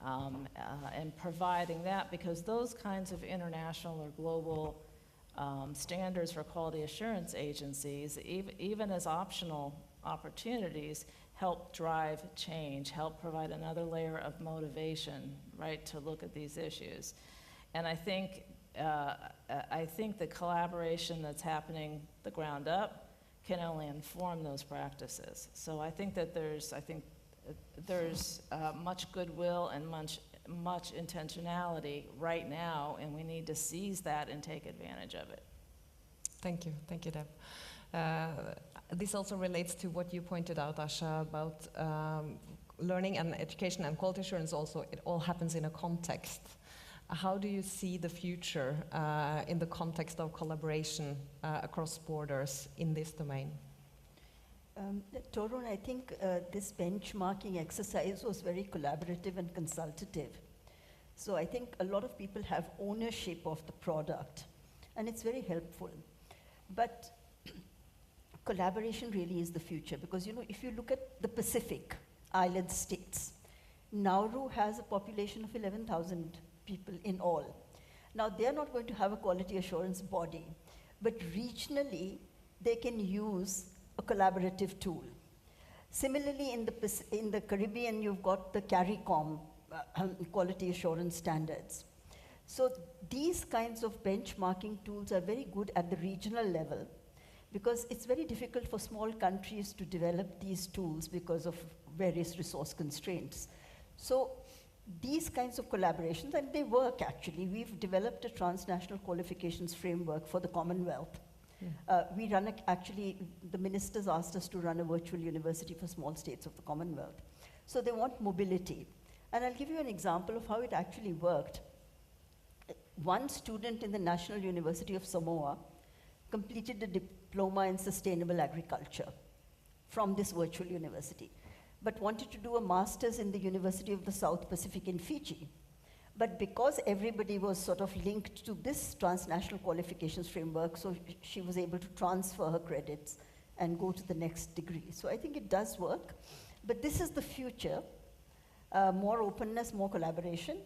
And providing that, because those kinds of international or global standards for quality assurance agencies, even as optional opportunities, help drive change, help provide another layer of motivation, right, to look at these issues. And I think the collaboration that's happening the ground up can only inform those practices. So I think that there's much goodwill and much intentionality right now, and we need to seize that and take advantage of it. Thank you, Deb. This also relates to what you pointed out, Asha, about learning and education and quality assurance also. It all happens in a context. How do you see the future in the context of collaboration across borders in this domain? Torun, I think this benchmarking exercise was very collaborative and consultative. So I think a lot of people have ownership of the product, and it's very helpful. But collaboration really is the future, because if you look at the Pacific Island states, Nauru has a population of 11,000 people in all. Now, they're not going to have a quality assurance body, but regionally, they can use a collaborative tool. Similarly, in the Caribbean, you've got the CARICOM quality assurance standards. So these kinds of benchmarking tools are very good at the regional level, because it's very difficult for small countries to develop these tools because of various resource constraints. So these kinds of collaborations, and they work actually. We've developed a transnational qualifications framework for the Commonwealth. We run actually, the ministers asked us to run a virtual university for small states of the Commonwealth. So they want mobility. And I'll give you an example of how it actually worked. One student in the National University of Samoa completed a diploma in sustainable agriculture from this virtual university, but wanted to do a master's in the University of the South Pacific in Fiji. But because everybody was sort of linked to this transnational qualifications framework, so she was able to transfer her credits and go to the next degree. So I think it does work, but this is the future. More openness, more collaboration,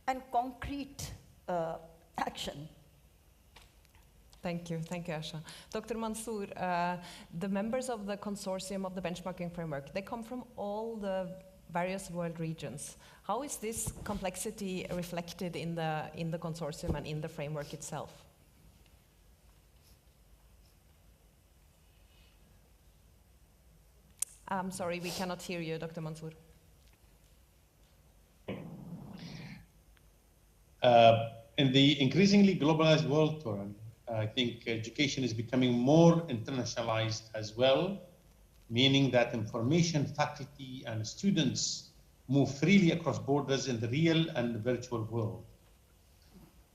and concrete action. Thank you, Asha. Dr. Mansour, the members of the consortium of the benchmarking framework, they come from all the various world regions. How is this complexity reflected in the consortium and in the framework itself? I'm sorry, we cannot hear you, Dr. Mansour. In the increasingly globalized world, Torun, I think education is becoming more internationalized as well, meaning that information, faculty, and students move freely across borders in the real and the virtual world.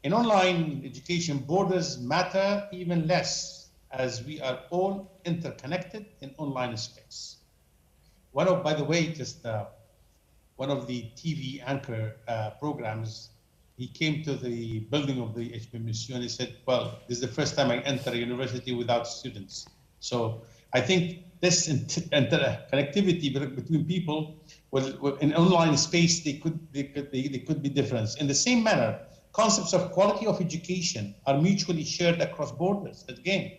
In online education, borders matter even less, as we are all interconnected in online space. By the way, one of the TV anchor programs, he came to the building of the HBMSU and he said, well, this is the first time I enter a university without students. So I think this connectivity between people in online space, they could be different. In the same manner, concepts of quality of education are mutually shared across borders again.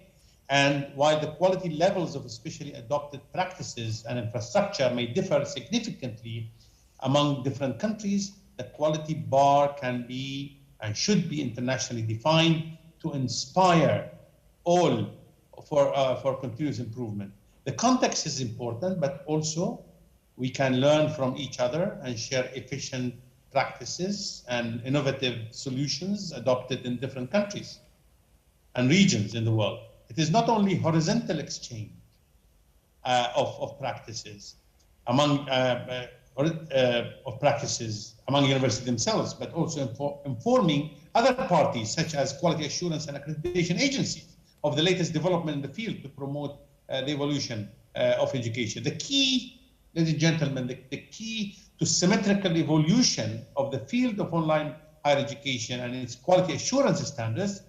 And while the quality levels of especially adopted practices and infrastructure may differ significantly among different countries, the quality bar can be and should be internationally defined to inspire all for continuous improvement. The context is important, but also we can learn from each other and share efficient practices and innovative solutions adopted in different countries and regions in the world. It is not only horizontal exchange of practices among universities themselves, but also informing other parties such as quality assurance and accreditation agencies of the latest development in the field to promote the evolution of education. The key, ladies and gentlemen, the key to symmetrical evolution of the field of online higher education and its quality assurance standards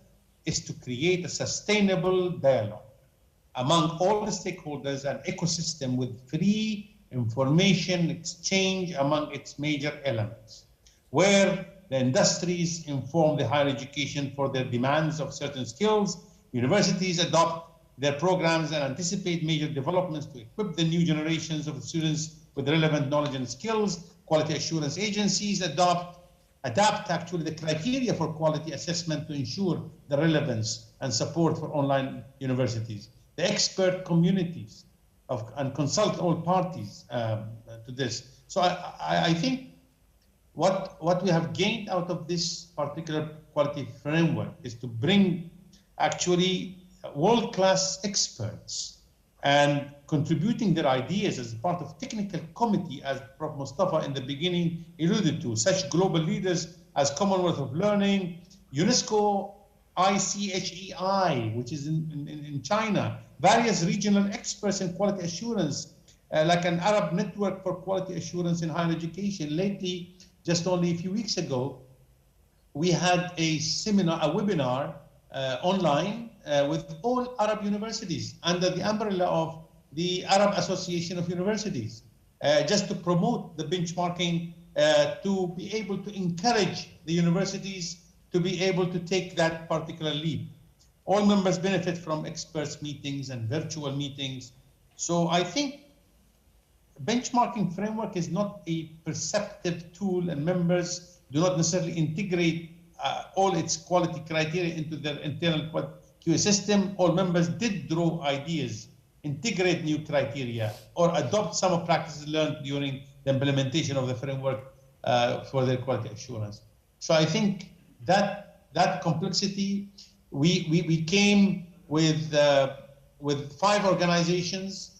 is to create a sustainable dialogue among all the stakeholders and ecosystem with free information exchange among its major elements, where the industries inform the higher education for their demands of certain skills, universities adopt their programs and anticipate major developments to equip the new generations of students with relevant knowledge and skills. Quality assurance agencies adapt actually the criteria for quality assessment to ensure the relevance and support for online universities. The expert communities and consult all parties to this. So I think what we have gained out of this particular quality framework is to bring actually world-class experts and contributing their ideas as part of technical committee, as Prof. Mustafa in the beginning alluded to, such global leaders as Commonwealth of Learning, UNESCO, ICDE, which is in China, various regional experts in quality assurance, like an Arab network for quality assurance in higher education. Lately, just only a few weeks ago, we had a seminar, a webinar online with all Arab universities under the umbrella of the Arab Association of Universities, just to promote the benchmarking, to be able to encourage the universities to be able to take that particular leap. All members benefit from experts meetings and virtual meetings. So I think benchmarking framework is not a perceptive tool, and members do not necessarily integrate all its quality criteria into their internal QA system. All members did draw ideas, integrate new criteria, or adopt some of practices learned during the implementation of the framework for their quality assurance. So I think that complexity, we came with 5 organizations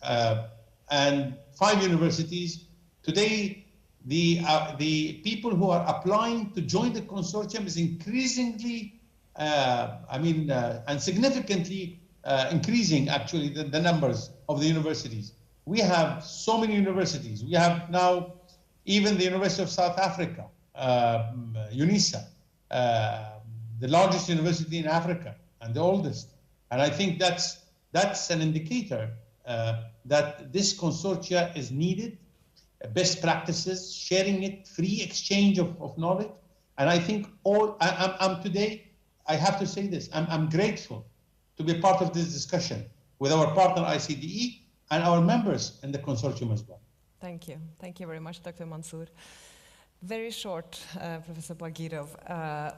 and 5 universities. Today, the people who are applying to join the consortium is increasingly, and significantly increasing actually the numbers of the universities. We have so many universities. We have now even the University of South Africa, UNISA, the largest university in Africa and the oldest. And I think that's an indicator that this consortia is needed, best practices, sharing it, free exchange of knowledge. And I think I'm today, I have to say this, I'm grateful to be part of this discussion with our partner ICDE and our members in the consortium as well. Thank you. Thank you very much, Dr. Mansour. Very short, Professor Bagirov,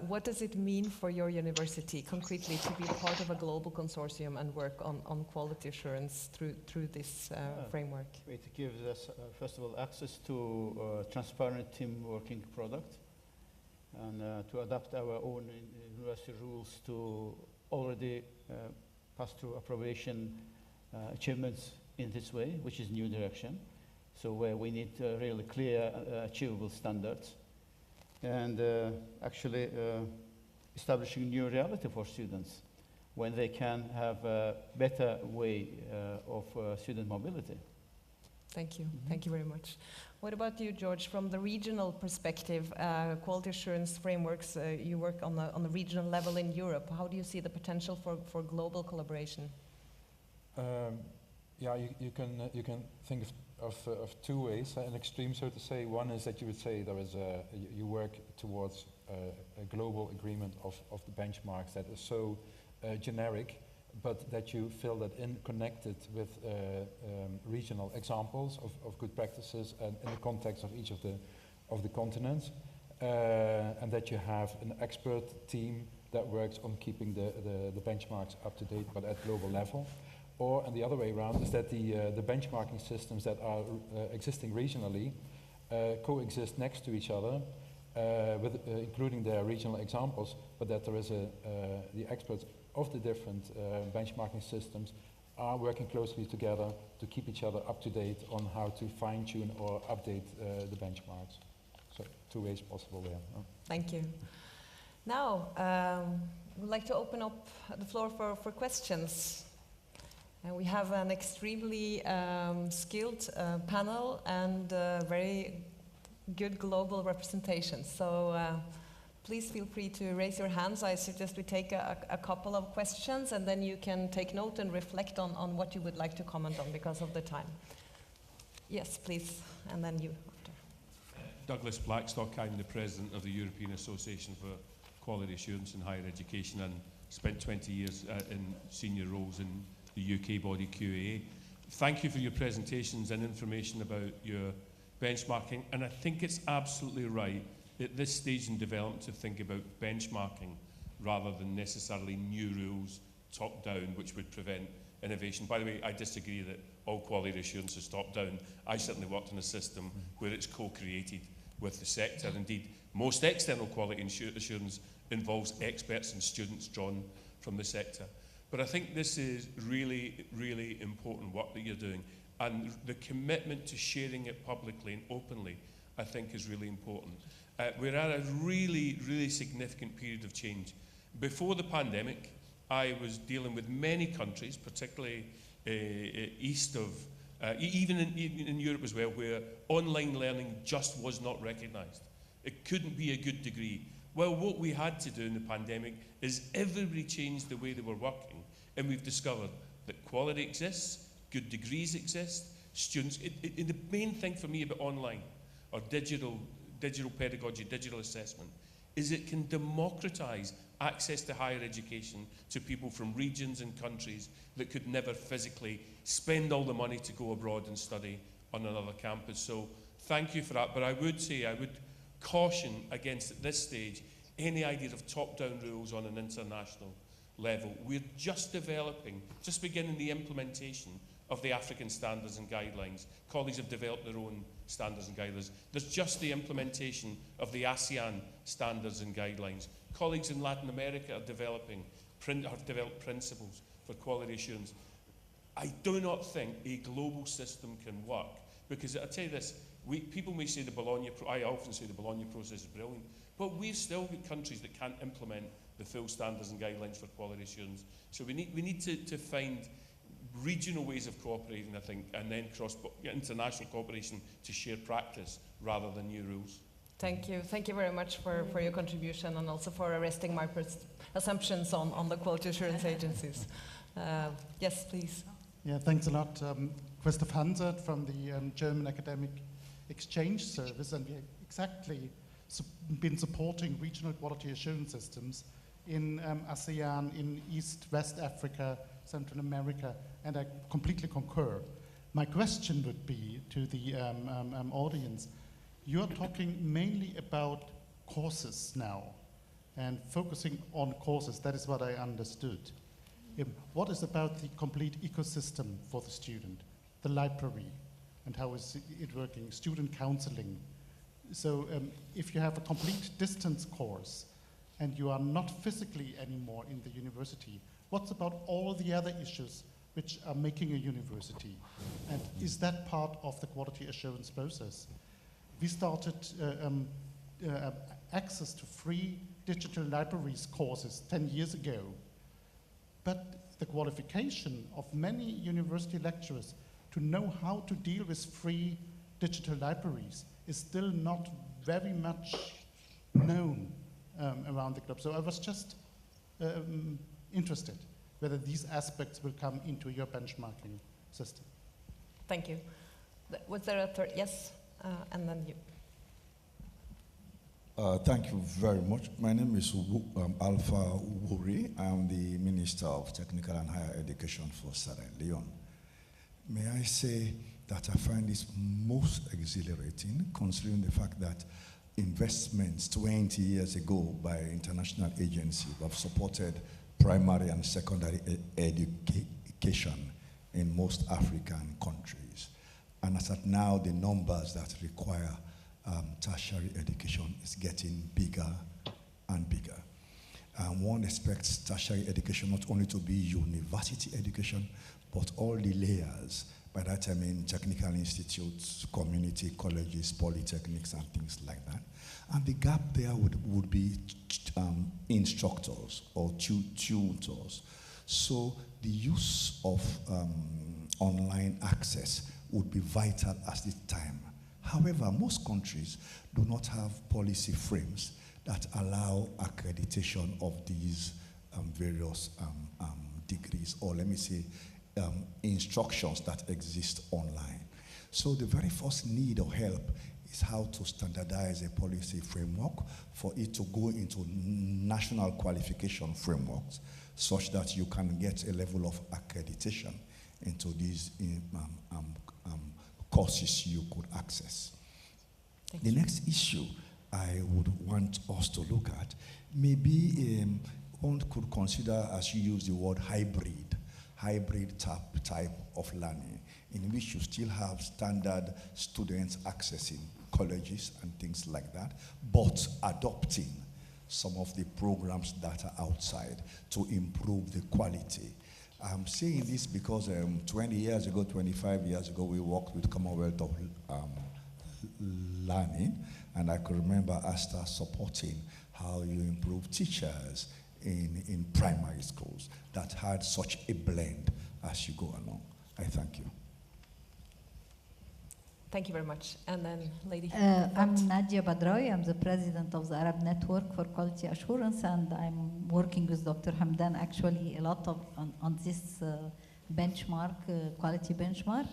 what does it mean for your university concretely to be part of a global consortium and work on quality assurance through this framework? It gives us, first of all, access to transparent team working product, and to adapt our own university rules to already pass through approbation achievements in this way, which is new direction. So where we need really clear, achievable standards, and actually establishing new reality for students when they can have a better way of student mobility. Thank you. Thank you very much. What about you, George? From the regional perspective, quality assurance frameworks, you work on the regional level in Europe. How do you see the potential for global collaboration? Yeah, you can think of 2 ways. An extreme, so to say. One is that you would say there is you work towards a global agreement of the benchmarks that is so generic, but that you fill that in, connected with regional examples of good practices and in the context of each of the continents, and that you have an expert team that works on keeping the benchmarks up to date, but at global level. Or, and the other way around, is that the benchmarking systems that are existing regionally coexist next to each other including their regional examples, but that there is the experts of the different benchmarking systems are working closely together to keep each other up to date on how to fine-tune or update the benchmarks. So 2 ways possible there. Thank you. Now, we'd like to open up the floor for questions. And we have an extremely skilled panel and very good global representation. So please feel free to raise your hands. I suggest we take a couple of questions and then you can take note and reflect on what you would like to comment on because of the time. Yes, please, and then you after. Douglas Blackstock, I'm the President of the European Association for Quality Assurance in Higher Education and spent 20 years in senior roles in the UK body QAA. Thank you for your presentations and information about your benchmarking, and I think it's absolutely right at this stage in development to think about benchmarking rather than necessarily new rules top down which would prevent innovation. By the way, I disagree that all quality assurance is top down. I certainly worked in a system where it's co-created with the sector. Indeed, most external quality assurance involves experts and students drawn from the sector. But I think this is really, really important work that you're doing, and the commitment to sharing it publicly and openly, I think, is really important. We're at a really, really significant period of change. Before the pandemic, I was dealing with many countries, particularly east of, even in Europe as well, where online learning just was not recognised. It couldn't be a good degree. Well, what we had to do in the pandemic is everybody changed the way they were working, and we've discovered that quality exists, good degrees exist, students, the main thing for me about online or digital pedagogy, digital assessment, is it can democratise access to higher education to people from regions and countries that could never physically spend all the money to go abroad and study on another campus. So thank you for that, but I would say, I would caution against at this stage any idea of top-down rules on an international level. We're just beginning the implementation of the African standards and guidelines. Colleagues have developed their own standards and guidelines. There's just the implementation of the ASEAN standards and guidelines. Colleagues in Latin America have developed principles for quality assurance. I do not think a global system can work, because I'll tell you this, people may say I often say the Bologna process is brilliant, but we've still got countries that can't implement the full standards and guidelines for quality assurance. So we need to find regional ways of cooperating, I think, and then international cooperation to share practice rather than new rules. Thank you. Thank you very much for your contribution and also for arresting my assumptions on the quality assurance agencies. Yes, please. Yeah, thanks a lot. Christoph Hansert from the German Academic Exchange Service, and we've exactly been supporting regional quality assurance systems in ASEAN, in East, West Africa, Central America, and I completely concur. My question would be to the audience, you're talking mainly about courses now and focusing on courses, that is what I understood. What is about the complete ecosystem for the student, the library, and how is it working, student counseling? So if you have a complete distance course and you are not physically anymore in the university, what's about all the other issues which are making a university? And is that part of the quality assurance process? We started access to free digital libraries courses 10 years ago, but the qualification of many university lecturers to know how to deal with free digital libraries is still not very much known around the globe. So I was just interested whether these aspects will come into your benchmarking system. Thank you. Was there a third? Yes, and then you. Thank you very much. My name is Alpha Wuri. I am the Minister of Technical and Higher Education for Sierra Leone. May I say that I find this most exhilarating, considering the fact that investments 20 years ago by international agencies have supported primary and secondary education in most African countries. And as at now, the numbers that require tertiary education is getting bigger and bigger. One expects tertiary education not only to be university education, but all the layers. By that I mean technical institutes, community colleges, polytechnics, and things like that. And the gap there would be instructors or tutors. So the use of online access would be vital at this time. However, most countries do not have policy frames that allow accreditation of these various degrees, or let me say, instructions that exist online. So the very first need or help is how to standardize a policy framework for it to go into national qualification frameworks such that you can get a level of accreditation into these courses you could access. The next issue I would want us to look at, maybe one could consider, as you use the word hybrid type of learning, in which you still have standard students accessing colleges and things like that, but adopting some of the programs that are outside to improve the quality. I'm saying this because 20 years ago, 25 years ago, we worked with Commonwealth of Learning, and I could remember ASTA supporting how you improve teachers in primary schools that had such a blend as you go along. I thank you. Thank you very much. And then, lady. I'm Nadia Badrawi. I'm the president of the Arab Network for Quality Assurance, and I'm working with Dr. Hamdan actually a lot on this benchmark, quality benchmark.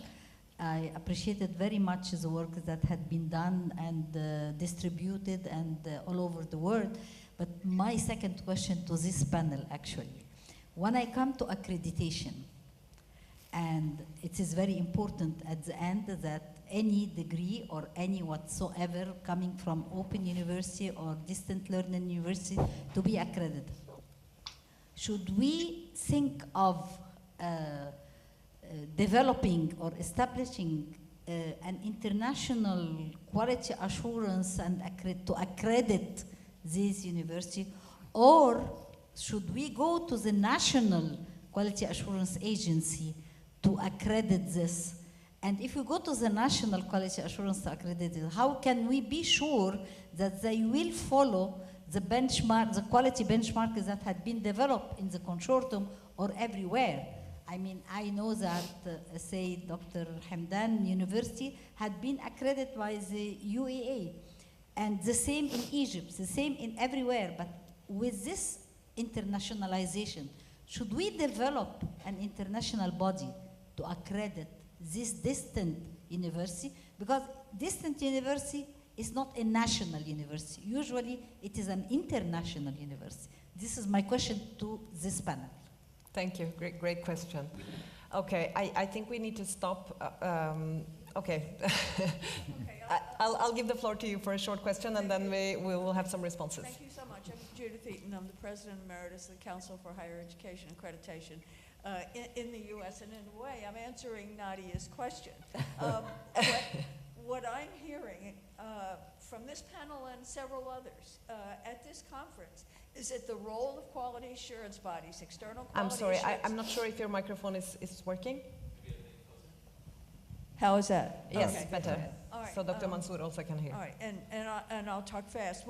I appreciated very much the work that had been done and distributed and all over the world. But my second question to this panel, actually, when I come to accreditation, and it is very important at the end that any degree or any whatsoever coming from open university or distant learning university to be accredited. Should we think of developing or establishing an international quality assurance and to accredit this university, or should we go to the national quality assurance agency to accredit this? And if we go to the national quality assurance to accredit it, how can we be sure that they will follow the benchmark, the quality benchmark that had been developed in the consortium or everywhere? I mean, I know that, say, Dr. Hamdan University had been accredited by the UEA, and the same in Egypt, the same in everywhere. But with this internationalization, should we develop an international body to accredit this distant university? Because distant university is not a national university. Usually, it is an international university. This is my question to this panel. Thank you. Great question. Okay, I think we need to stop. Okay. I'll give the floor to you for a short question, and then we will have some responses. Thank you so much. I'm Judith Eaton. I'm the President Emeritus of the Council for Higher Education Accreditation in the U.S., and in a way, I'm answering Nadia's question. What I'm hearing from this panel and several others at this conference is that the role of quality assurance bodies, external quality I'm sorry, assurance... I'm not sure if your microphone is working. How is that? Yes, Okay. better. All right, So Dr. Mansour also can hear. All right, and I'll talk fast.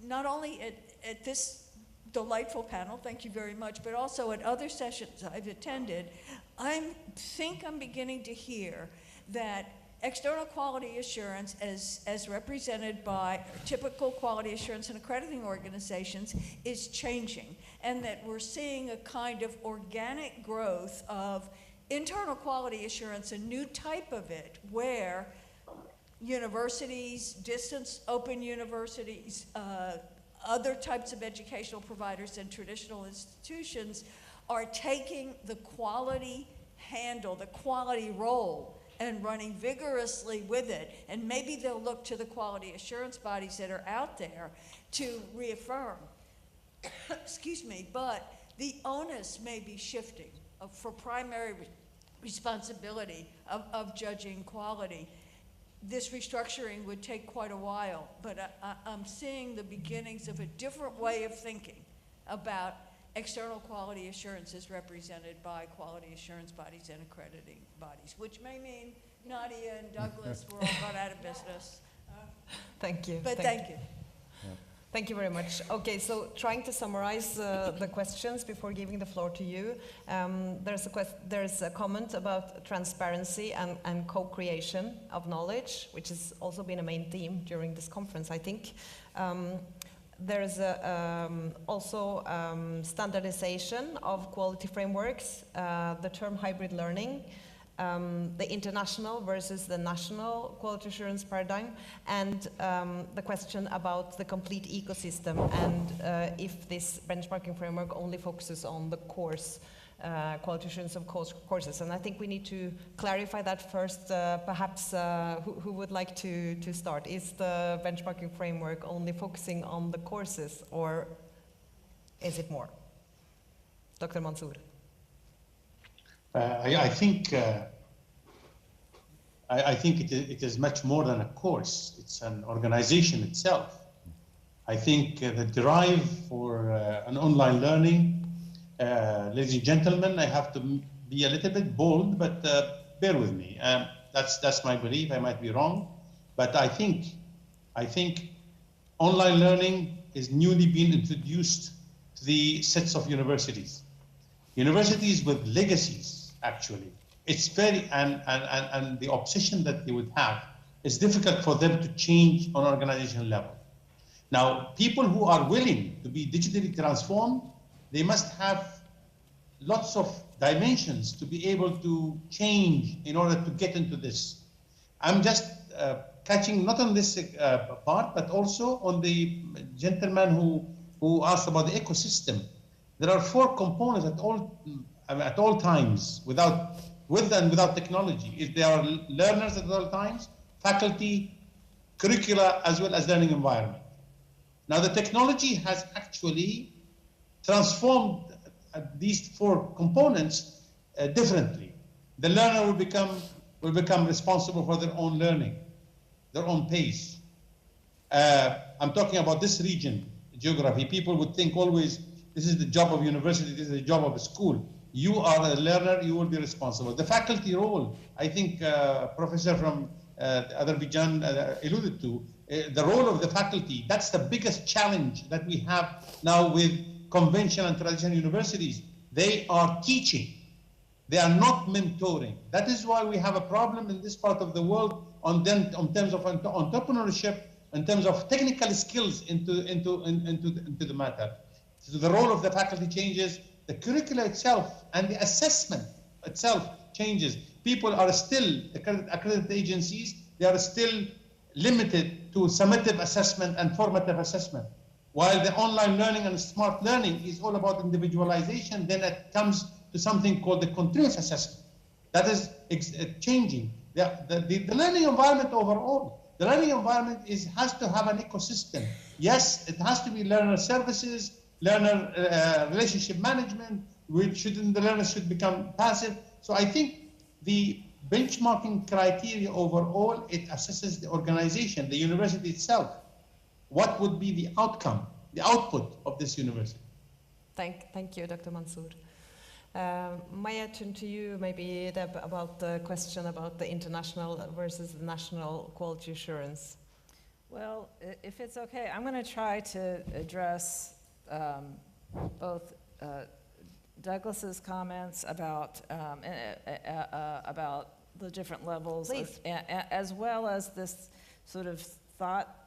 Not only at this delightful panel, thank you very much, but also at other sessions I've attended, I think I'm beginning to hear that external quality assurance, as represented by typical quality assurance and accrediting organizations, is changing, and that we're seeing a kind of organic growth of internal quality assurance, a new type of it, where universities, distance open universities, other types of educational providers and traditional institutions are taking the quality handle, the quality role, and running vigorously with it. And maybe they'll look to the quality assurance bodies that are out there to reaffirm. Excuse me, but the onus may be shifting for primary responsibility of judging quality. this restructuring would take quite a while, but I'm seeing the beginnings of a different way of thinking about external quality assurance as represented by quality assurance bodies and accrediting bodies, which may mean Nadia and Douglas were all gone out of business. Thank you. But thank you. Thank you very much. Okay, so trying to summarize the questions before giving the floor to you, there's a comment about transparency and co-creation of knowledge, which has also been a main theme during this conference, I think. There's also standardization of quality frameworks, the term hybrid learning, the international versus the national quality assurance paradigm, and the question about the complete ecosystem and if this benchmarking framework only focuses on the course, quality assurance of courses. And I think we need to clarify that first. Perhaps who would like to start? Is the benchmarking framework only focusing on the courses, or is it more? Dr. Mansour. I think it is much more than a course. It's an organization itself. I think the drive for an online learning, ladies and gentlemen, I have to be a little bit bold, but bear with me. That's my belief. I might be wrong, but I think online learning is newly being introduced to the sets of universities. Universities with legacies, actually. It's very, and the obsession that they would have, it's difficult for them to change on organizational level. Now, people who are willing to be digitally transformed, they must have lots of dimensions to be able to change in order to get into this. I'm just catching not on this part, but also on the gentleman who asked about the ecosystem. There are 4 components at all times, with and without technology. If there are learners at all times, faculty, curricula, as well as learning environment. Now, the technology has actually transformed these 4 components differently. The learner will become responsible for their own learning, their own pace. I'm talking about this region, geography. People would think always, this is the job of university, this is the job of a school. You are a learner, you will be responsible. The faculty role, I think Professor from Azerbaijan alluded to, the role of the faculty, that's the biggest challenge that we have now with conventional and traditional universities. They are teaching, they are not mentoring. That is why we have a problem in this part of the world on terms of entrepreneurship, in terms of technical skills into the matter. So the role of the faculty changes, the curricula itself and the assessment itself changes. People are still, accredited agencies, they are still limited to summative assessment and formative assessment. While the online learning and smart learning is all about individualization, then it comes to something called the continuous assessment. That is changing. The learning environment overall, the learning environment has to have an ecosystem. Yes, it has to be learner services, learner relationship management, the learners should become passive. So I think the benchmarking criteria overall, it assesses the organization, the university itself. What would be the outcome, the output of this university? Thank you, Dr. Mansour. May I turn to you, maybe, Deb, about the question about the international versus the national quality assurance? Well, if it's okay, I'm going to try to address both Douglas's comments about the different levels, as well as this sort of thought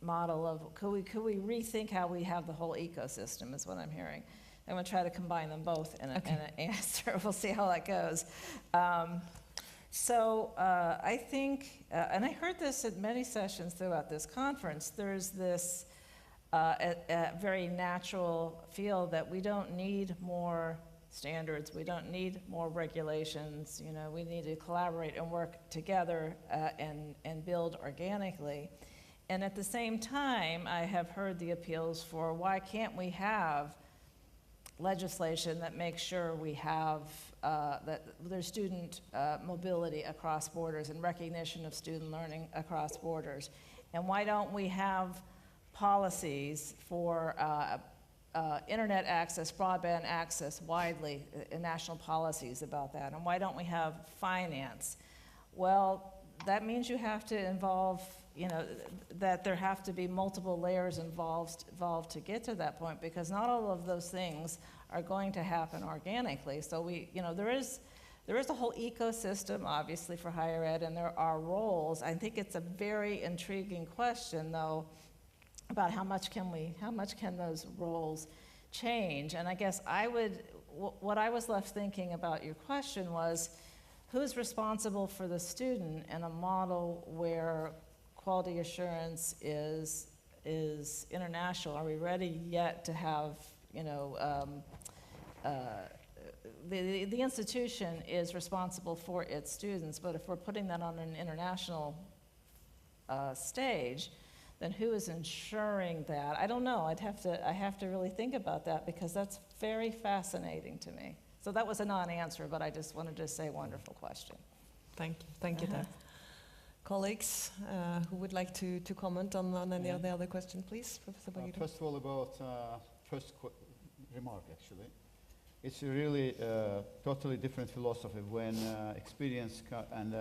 model of could we rethink how we have the whole ecosystem is what I'm hearing. I'm going to try to combine them both in an answer. We'll see how that goes. So I think, and I heard this at many sessions throughout this conference, there's this a very natural feel that we don't need more standards, we don't need more regulations, you know, we need to collaborate and work together and build organically. And at the same time, I have heard the appeals for why can't we have legislation that makes sure we have, that there's student mobility across borders and recognition of student learning across borders? And why don't we have policies for internet access, broadband access widely, national policies about that? And why don't we have finance? Well, that means you have to involve, that there have to be multiple layers involved to get to that point, because not all of those things are going to happen organically. So there is a whole ecosystem, obviously, for higher ed, and there are roles. I think it's a very intriguing question, though, about how much can those roles change? And I guess what I was left thinking about your question was, who's responsible for the student in a model where quality assurance is international? Are we ready yet to have, the institution is responsible for its students, but if we're putting that on an international stage, then who is ensuring that? I don't know. I have to really think about that, because that's very fascinating to me. So that was a non-answer, but I just wanted to say wonderful question. Thank you, Deb. Colleagues who would like to comment on any of the other questions, please, Professor Bagir. First of all, about remark, actually. It's really totally different philosophy when experience and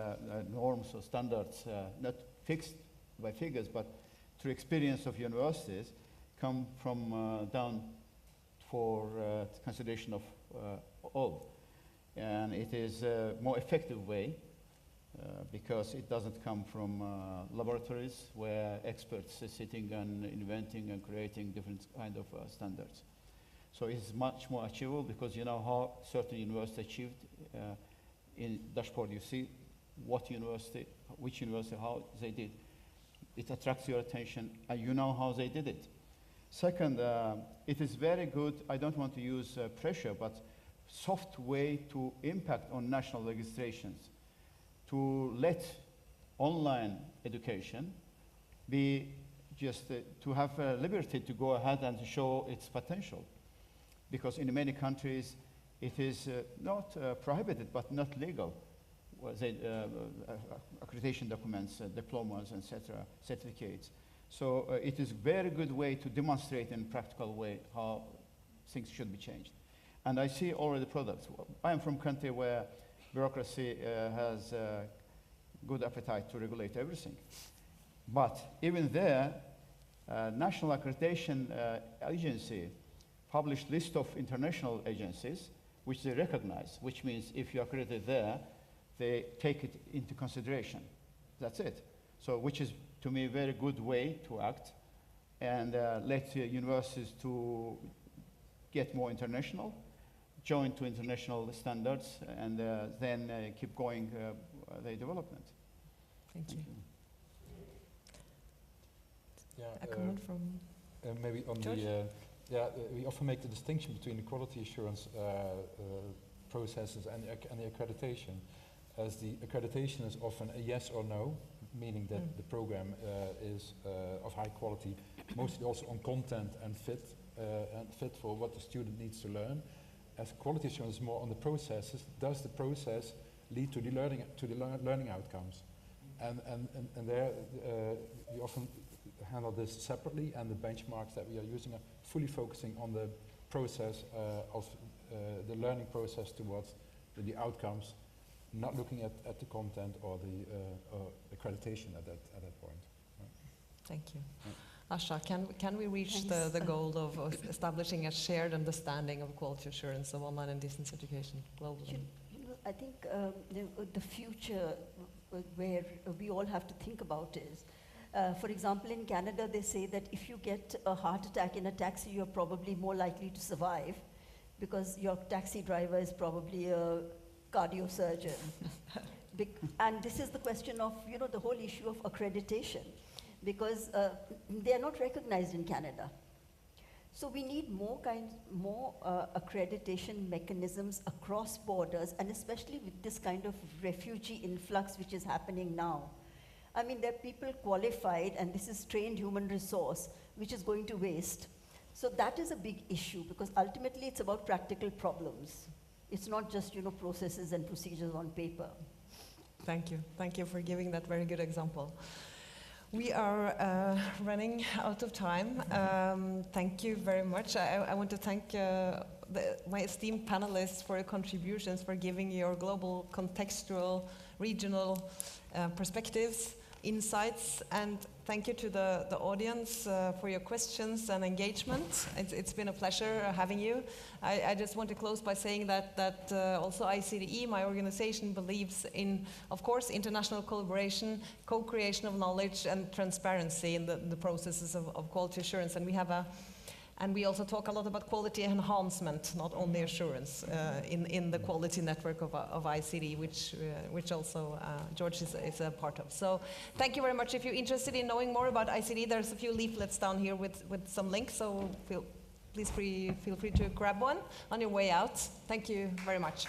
norms or standards, not fixed by figures, but through experience of universities, come from down for consideration of all. And it is a more effective way because it doesn't come from laboratories where experts are sitting and inventing and creating different kind of standards. So it's much more achievable, because you know how certain university achieved. In dashboard you see which university, how they did. It attracts your attention, and you know how they did it. Second, it is very good, I don't want to use pressure, but soft way to impact on national legislations, to let online education be just to have liberty to go ahead and show its potential. Because in many countries, it is not prohibited, but not legal. Accreditation documents, diplomas, etc., certificates. So it is a very good way to demonstrate in a practical way how things should be changed. And I see already products. I am from a country where bureaucracy has good appetite to regulate everything. But even there, National Accreditation Agency published list of international agencies which they recognize, which means if you are accredited there, they take it into consideration. That's it. So which is, to me, a very good way to act and let universities to get more international, join to international standards, and then keep going their development. Thank you. Yeah, A comment from maybe on George? we often make the distinction between the quality assurance processes and the accreditation, as the accreditation is often a yes or no, meaning that the program is of high quality, mostly also on content and fit for what the student needs to learn. As quality assurance is more on the processes, does the process lead to the learning outcomes? And there we often handle this separately, and the benchmarks that we are using are fully focusing on the process of the learning process towards the outcomes, not looking at the content or the accreditation at that point. Right. Thank you. Asha, can we reach the goal of establishing a shared understanding of quality assurance of online and distance education globally? I think the future where we all have to think about is, for example, in Canada, they say that if you get a heart attack in a taxi, you're probably more likely to survive because your taxi driver is probably a cardiosurgeon. And this is the question of, the whole issue of accreditation, because they are not recognized in Canada. So we need more accreditation mechanisms across borders, and especially with this kind of refugee influx which is happening now. I mean, there are people qualified, and this is trained human resource, which is going to waste. So that is a big issue, because ultimately it's about practical problems. It's not just, processes and procedures on paper. Thank you. Thank you for giving that very good example. We are running out of time. Thank you very much. I want to thank my esteemed panelists for your contributions, for giving your global, contextual, regional perspectives, insights, and thank you to the audience for your questions and engagement. It's been a pleasure having you. I just want to close by saying that also ICDE, my organization, believes in, of course, international collaboration, co-creation of knowledge, and transparency in the processes of quality assurance. And we also talk a lot about quality enhancement, not only assurance, in the quality network of ICDE, which also George is a part of. So thank you very much. If you're interested in knowing more about ICDE, there's a few leaflets down here with some links, so feel free to grab one on your way out. Thank you very much.